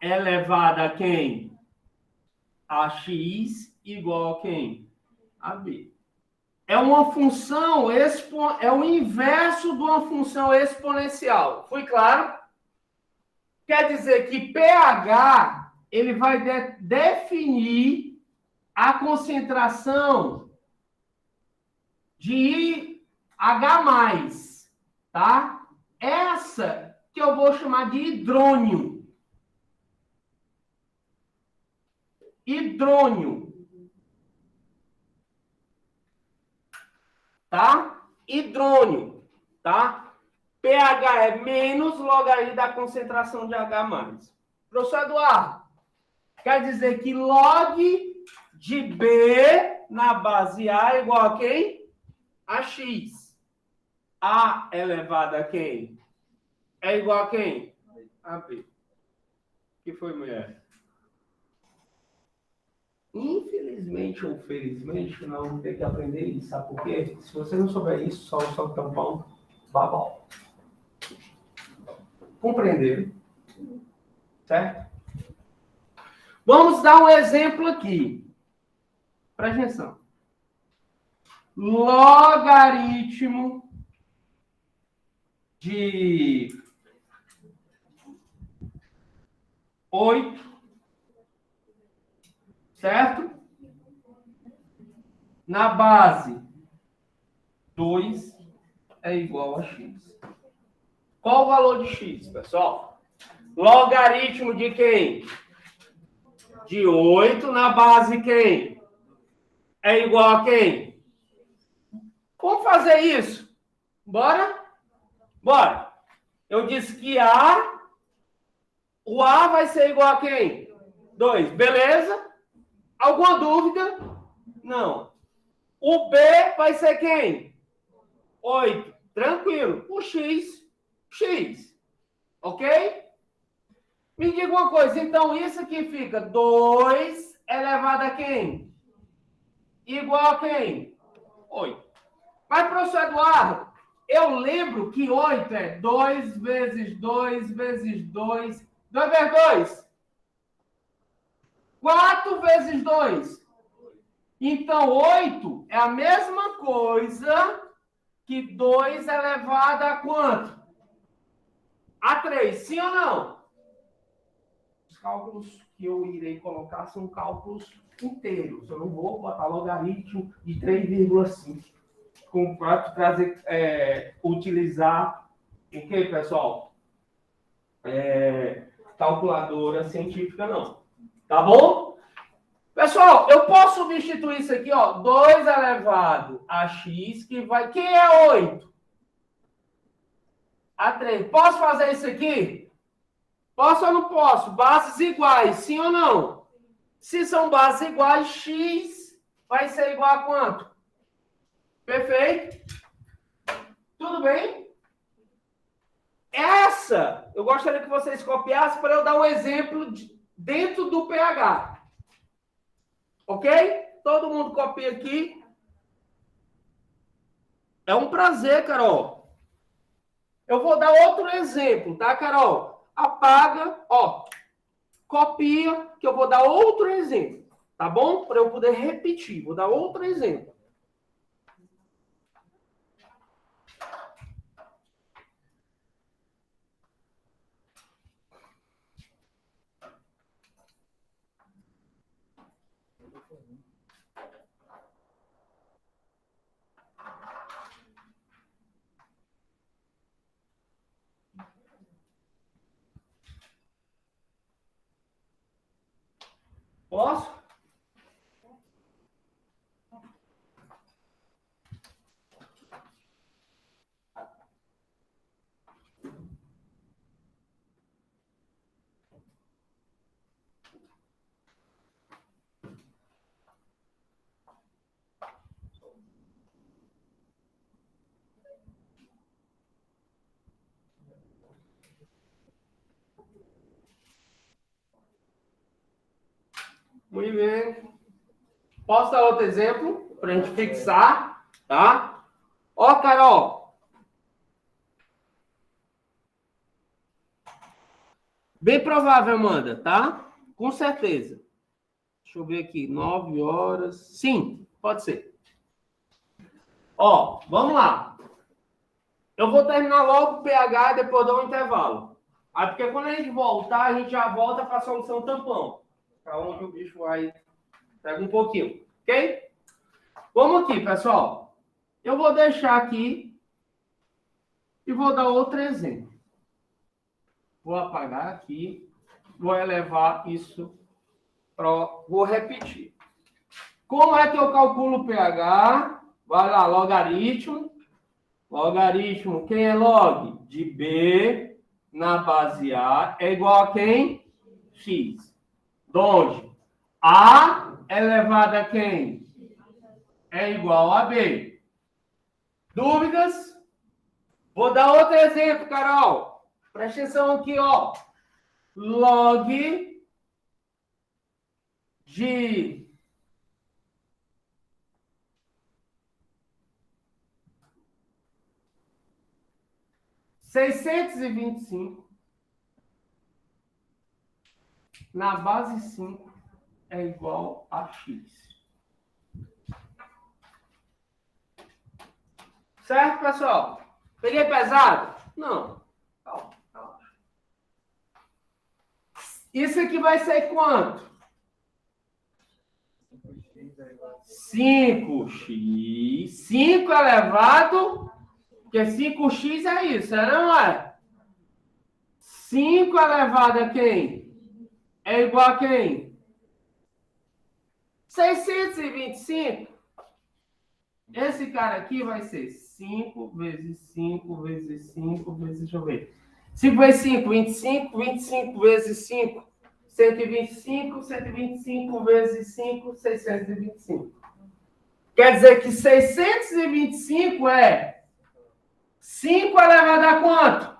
elevado a quem? A X igual a quem? A B. É uma função, é o inverso de uma função exponencial. Foi claro? Quer dizer que pH, ele vai definir a concentração de H+, tá? Essa que eu vou chamar de hidrônio. Hidrônio. Tá? Hidrônio. Tá? pH é menos logaritmo da concentração de H+. Professor Eduardo, quer dizer que log de B na base A é igual a quem? A X. A elevado a quem? É igual a quem? A B. Que foi, mulher? Infelizmente ou felizmente, nós vamos ter que aprender isso. Sabe por quê? Se você não souber isso, só o tampão, babau. Compreenderam? Certo? Vamos dar um exemplo aqui. Presta atenção. Logaritmo de 8, certo? Na base 2 é igual a x. Qual o valor de x, pessoal? Logaritmo de quem? De 8 na base quem? É igual a quem? Como fazer isso? Bora? Bora. Eu disse que o A vai ser igual a quem? 2. Beleza? Alguma dúvida? Não. O B vai ser quem? 8. Tranquilo. O X. Ok? Me diga uma coisa. Então, isso aqui fica 2 elevado a quem? Igual a quem? 8. Mas, professor Eduardo, eu lembro que 8 é 2 vezes 2 vezes 2. 2 vezes 2. 4 vezes 2. Então, 8 é a mesma coisa que 2 elevado a quanto? A 3. Sim ou não? Os cálculos que eu irei colocar são cálculos inteiros. Eu não vou botar logaritmo de 3,5. Para trazer, utilizar o que, pessoal? Calculadora científica, não. Tá bom? Pessoal, eu posso substituir isso aqui, ó, 2 elevado a x, que vai... Que é 8? A 3. Posso fazer isso aqui? Posso ou não posso? Bases iguais, sim ou não? Se são bases iguais, x vai ser igual a quanto? Perfeito? Tudo bem? Essa, eu gostaria que vocês copiassem para eu dar um exemplo dentro do pH. Ok? Todo mundo copia aqui. É um prazer, Carol. Eu vou dar outro exemplo, tá, Carol? Apaga, ó. Copia, que eu vou dar outro exemplo. Tá bom? Para eu poder repetir. Vou dar outro exemplo. Posso? Muito bem. Posso dar outro exemplo para a gente fixar, tá? Ó, Carol. Bem provável, Amanda, tá? Com certeza. Deixa eu ver aqui. 9 horas. Sim, pode ser. Ó, vamos lá. Eu vou terminar logo o pH e depois dar um intervalo. Aí, porque quando a gente voltar, a gente já volta para a solução tampão. Para onde o bicho vai... Pega um pouquinho, ok? Vamos aqui, pessoal. Eu vou deixar aqui e vou dar outro exemplo. Vou apagar aqui. Vou elevar isso para... Vou repetir. Como é que eu calculo o pH? Vai lá, logaritmo. Logaritmo, quem é log? De B na base A é igual a quem? X. Onde A elevado a quem? É igual a B. Dúvidas? Vou dar outro exemplo, Carol. Presta atenção aqui, ó. Log de 625 na base 5 é igual a x. Certo, pessoal? Peguei pesado? Não. Calma, calma. Isso aqui vai ser quanto? 5x. 5 elevado... Porque 5x é isso, não é? 5 elevado a quem? É igual a quem? 625. Esse cara aqui vai ser 5 vezes 5 vezes 5 vezes... Deixa eu ver. 5 vezes 5, 25. 25 vezes 5, 125. 125 vezes 5, 625. Quer dizer que 625 é... 5 elevado a quanto?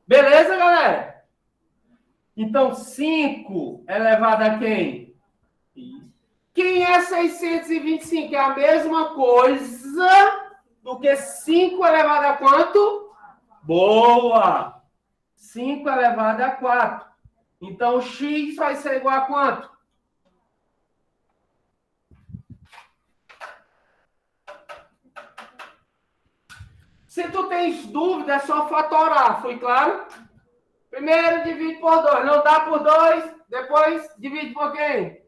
Beleza, galera? Então, 5 elevado a quem? Quem é 625? É a mesma coisa do que 5 elevado a quanto? Boa! 5 elevado a 4. Então, x vai ser igual a quanto? Se tu tens dúvida, é só fatorar. Foi claro? Primeiro divide por 2. Não dá por 2. Depois divide por quem?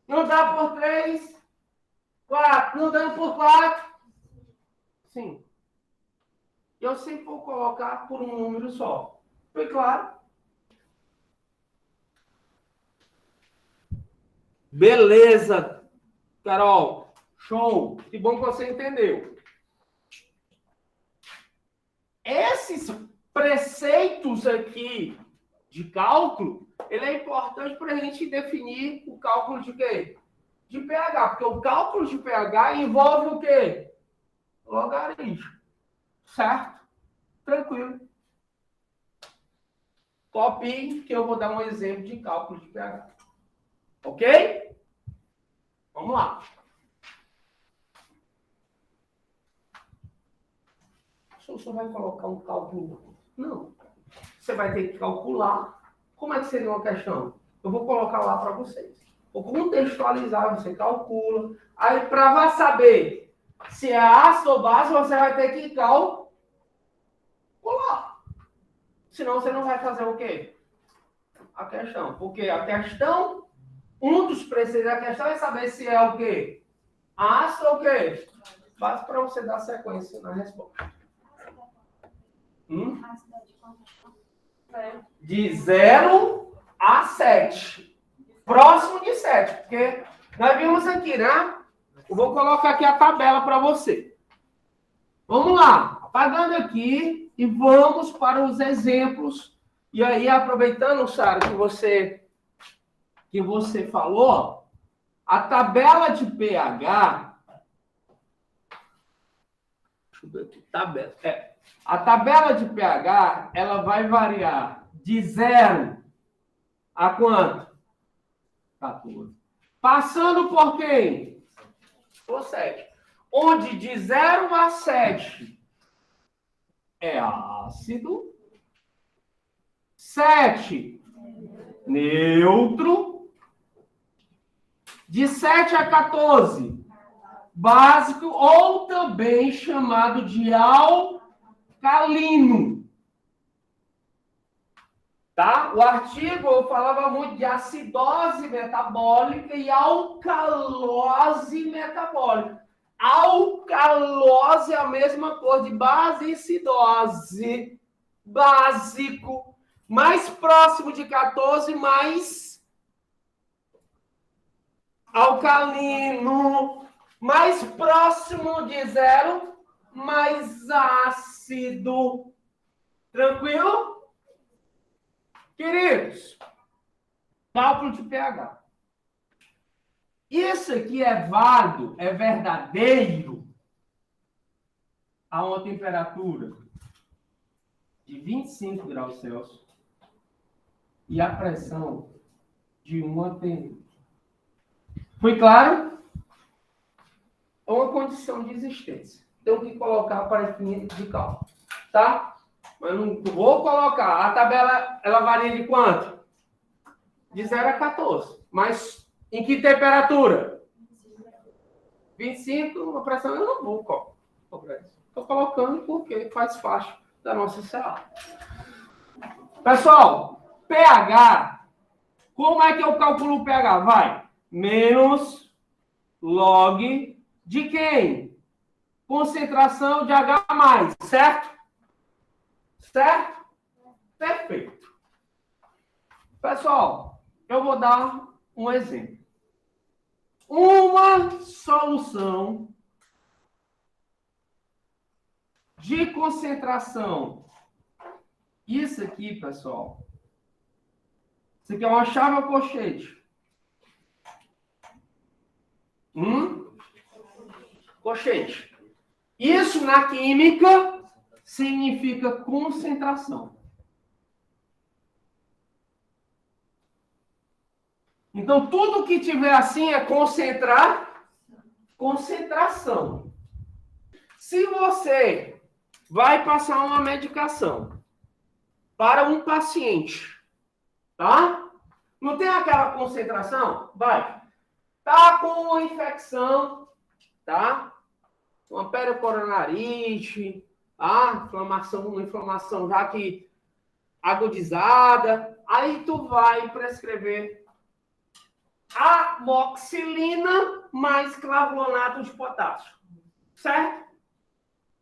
Não dá por 3. 4. Não dando por 4. 5. Eu sempre vou colocar por um número só. Foi claro? Beleza, Carol. Show. Que bom que você entendeu. Esses preceitos aqui de cálculo, ele é importante para a gente definir o cálculo de quê? De pH. Porque o cálculo de pH envolve o quê? Logaritmo. Certo? Tranquilo. Copie, que eu vou dar um exemplo de cálculo de pH. Ok? Vamos lá. Você vai colocar um cálculo? Não. Você vai ter que calcular. Como é que seria uma questão? Eu vou colocar lá para vocês. Vou contextualizar, você calcula. Aí, para saber se é ácido ou base, você vai ter que calcular. Senão, você não vai fazer o quê? A questão. Porque a questão, um dos preceitos da questão é saber se é o quê? Ácido ou o quê? Base para você dar sequência na resposta. De 0 a 7. Próximo de 7. Porque nós vimos aqui, né? Eu vou colocar aqui a tabela para você. Vamos lá. Apagando aqui e vamos para os exemplos. E aí, aproveitando, Sara, que você falou, a tabela de pH... Deixa eu ver aqui. Tabela. A tabela de pH, ela vai variar de 0 a quanto? 14. Passando por quem? Por 7. Onde de 0 a 7 é ácido. 7, neutro. De 7 a 14, básico ou também chamado de alcalino. Tá? O artigo eu falava muito de acidose metabólica e alcalose metabólica. Alcalose é a mesma coisa de basicidose, básico, mais próximo de 14, mais alcalino, mais próximo de 0, mais ácido. Tranquilo? Queridos, cálculo de pH. Isso aqui é válido, é verdadeiro a uma temperatura de 25 graus Celsius e a pressão de 1 atm. Foi claro? É uma condição de existência. Tenho que colocar para definir de cálculo. Tá? Mas não vou colocar. A tabela, ela varia de quanto? De 0 a 14. Mas em que temperatura? 25, a pressão eu não vou cobrar isso. Estou colocando porque faz parte da nossa CA. Pessoal, pH. Como é que eu calculo o pH? Vai. Menos log de quem? Concentração de H+, certo? Certo? Perfeito. Pessoal, eu vou dar um exemplo. Uma solução de concentração. Isso aqui, pessoal. Isso aqui é uma chave ou colchete? Colchete. Isso na química significa concentração. Então, tudo que tiver assim é concentração. Se você vai passar uma medicação para um paciente, tá? Não tem aquela concentração? Vai. Tá com uma infecção, tá? Uma pericoronarite, tá? Uma inflamação já que agudizada. Aí tu vai prescrever amoxicilina mais clavulonato de potássio, certo?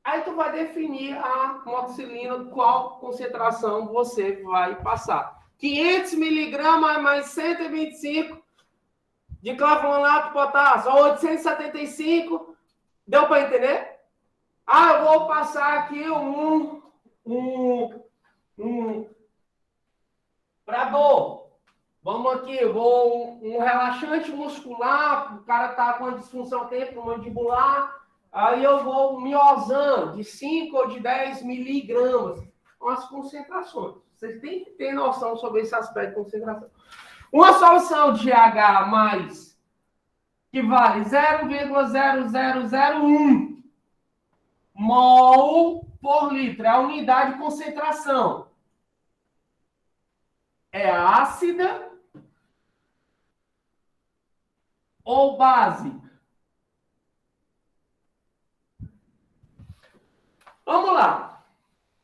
Aí tu vai definir a amoxicilina, qual concentração você vai passar. 500 miligramas mais 125 de clavulonato de potássio, ou 875. Deu para entender? Ah, eu vou passar aqui para dor. Vamos aqui, um relaxante muscular, o cara tá com uma disfunção temporomandibular, aí eu vou um Miozan de 5 ou de 10 miligramas. As concentrações. Vocês têm que ter noção sobre esse aspecto de concentração. Uma solução de H+, que vale 0,0001 mol por litro, é a unidade de concentração. É ácida ou básica? Vamos lá.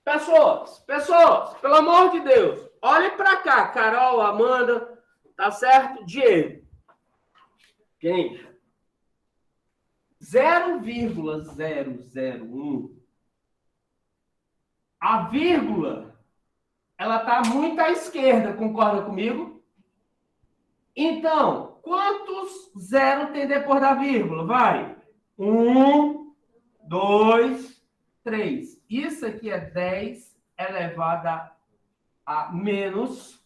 Pessoas, pelo amor de Deus, olhem para cá, Carol, Amanda, tá certo? Diego. Gente, 0,001, a vírgula, ela tá muito à esquerda, concorda comigo? Então, quantos zero tem depois da vírgula? Vai. 1, 2, 3. Isso aqui é 10 elevado a menos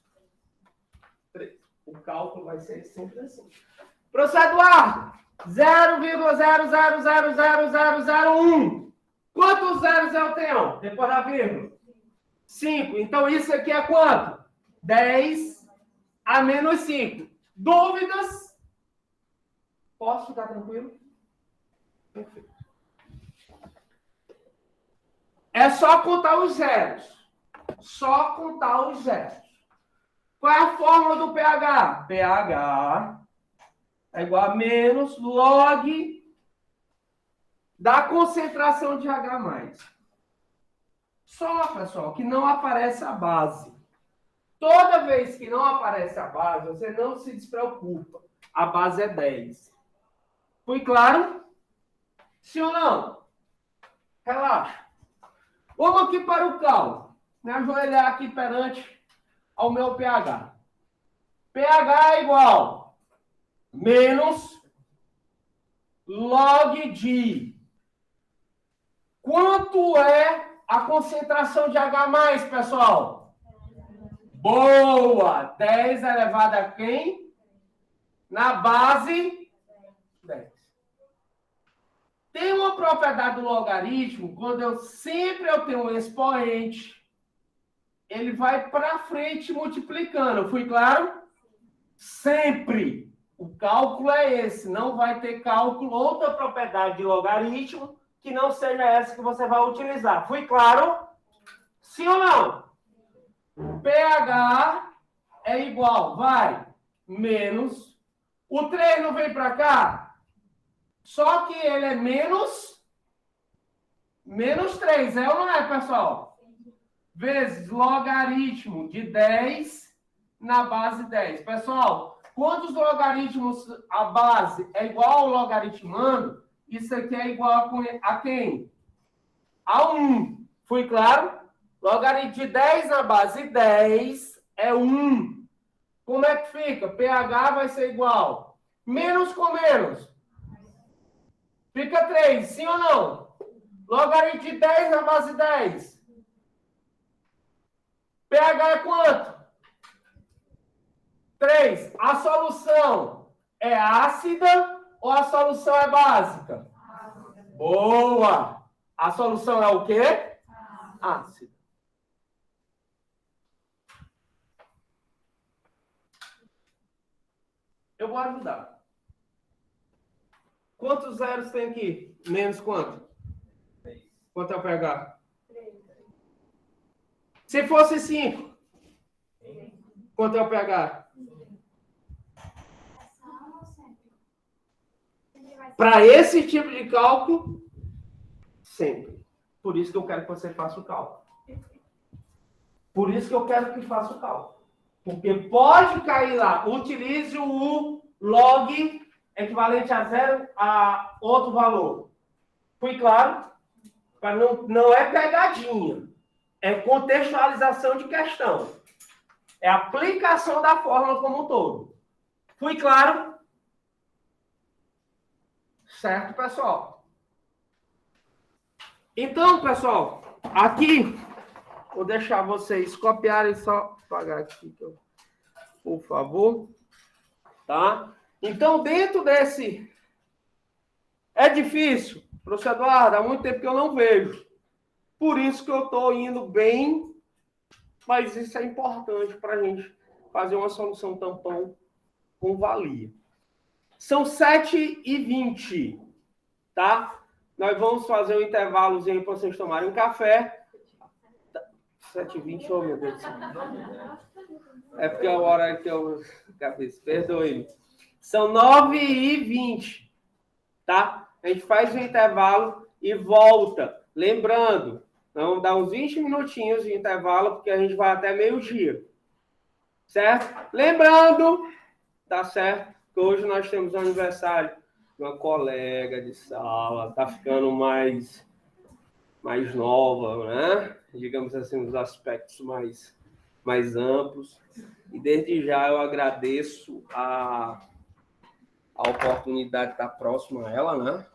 3. O cálculo vai ser sempre assim. Professor Eduardo, 0,000001. Quantos zeros eu tenho depois da vírgula? 5. Então, isso aqui é quanto? 10 a menos 5. Dúvidas? Posso ficar tranquilo? Perfeito. É só contar os zeros. Só contar os zeros. Qual é a fórmula do pH? pH é igual a menos log da concentração de H+. Só, pessoal, que não aparece a base. Toda vez que não aparece a base, você não se despreocupa. A base é 10. Foi claro? Sim ou não? Relaxa. Vamos aqui para o cálculo. Me ajoelhar aqui perante ao meu pH. pH é igual menos log de quanto é a concentração de H+, pessoal? Boa! 10 elevado a quem? Na base 10. Tem uma propriedade do logaritmo, quando eu tenho um expoente, ele vai para frente multiplicando. Fui claro? Sempre. O cálculo é esse. Não vai ter cálculo, outra propriedade de logaritmo, que não seja essa que você vai utilizar. Fui claro? Sim ou não? pH é igual, vai, menos. O 3 não vem para cá? Só que ele é menos 3, é ou não é, pessoal? Vezes logaritmo de 10 na base 10. Pessoal, quando os logaritmos, a base é igual ao logaritmando, isso aqui é igual a quem? A 1. Foi claro? Logaritmo de 10 na base 10 é 1. Como é que fica? pH vai ser igual. Menos com menos. Fica 3, sim ou não? Logaritmo de 10 na base 10. pH é quanto? 3. A solução é ácida ou a solução é básica? Boa! A solução é o quê? Ácida. Eu vou ajudar. Quantos zeros tem aqui? Menos quanto? 3. Quanto é o pH? 3. Se fosse 5, quanto é o pH? Para esse tipo de cálculo, sempre. Por isso que eu quero que você faça o cálculo. Por isso que eu quero que faça o cálculo. Porque pode cair lá. Utilize o log equivalente a zero a outro valor. Fui claro? Não é pegadinha. É contextualização de questão. É aplicação da fórmula como um todo. Fui claro? Certo, pessoal? Então, pessoal, aqui, vou deixar vocês copiarem, só apagar aqui, por favor. Tá? Então, dentro desse... É difícil, professor Eduardo, há muito tempo que eu não vejo. Por isso que eu estou indo bem, mas isso é importante para a gente fazer uma solução tampão com valia. São 7h20, tá? Nós vamos fazer um intervalozinho para vocês tomarem um café. 7h20, oh meu Deus do céu. É porque é a hora que eu... Cabeça, perdoe-me. São 9h20, tá? A gente faz o intervalo e volta. Lembrando, vamos dar uns 20 minutinhos de intervalo, porque a gente vai até meio-dia. Certo? Lembrando, tá certo? Que hoje nós temos o aniversário de uma colega de sala, tá ficando mais nova, né? Digamos assim, os aspectos mais amplos. E desde já eu agradeço a oportunidade de estar próximo a ela, né?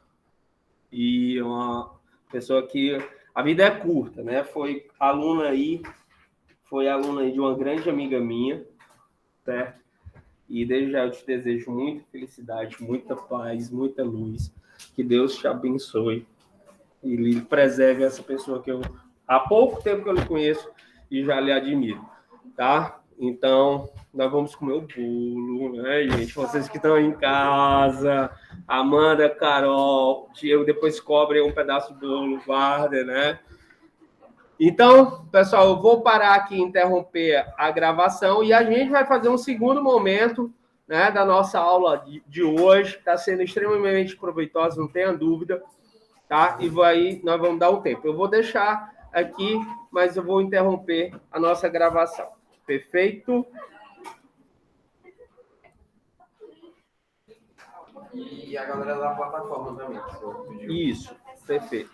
E uma pessoa que... A vida é curta, né? Foi aluna aí de uma grande amiga minha, certo? E desde já eu te desejo muita felicidade, muita paz, muita luz. Que Deus te abençoe e lhe preserve essa pessoa que eu há pouco tempo que eu lhe conheço e já lhe admiro, tá? Então, nós vamos comer o bolo, né, gente? Vocês que estão em casa, Amanda, Carol, Diego, depois cobrem um pedaço do bolo, guardem, né? Então, pessoal, eu vou parar aqui, interromper a gravação e a gente vai fazer um segundo momento, né, da nossa aula de hoje. Está sendo extremamente proveitosa, não tenha dúvida, tá? E aí nós vamos dar um tempo. Eu vou deixar aqui, mas eu vou interromper a nossa gravação. Perfeito? E a galera da plataforma também. Isso, perfeito.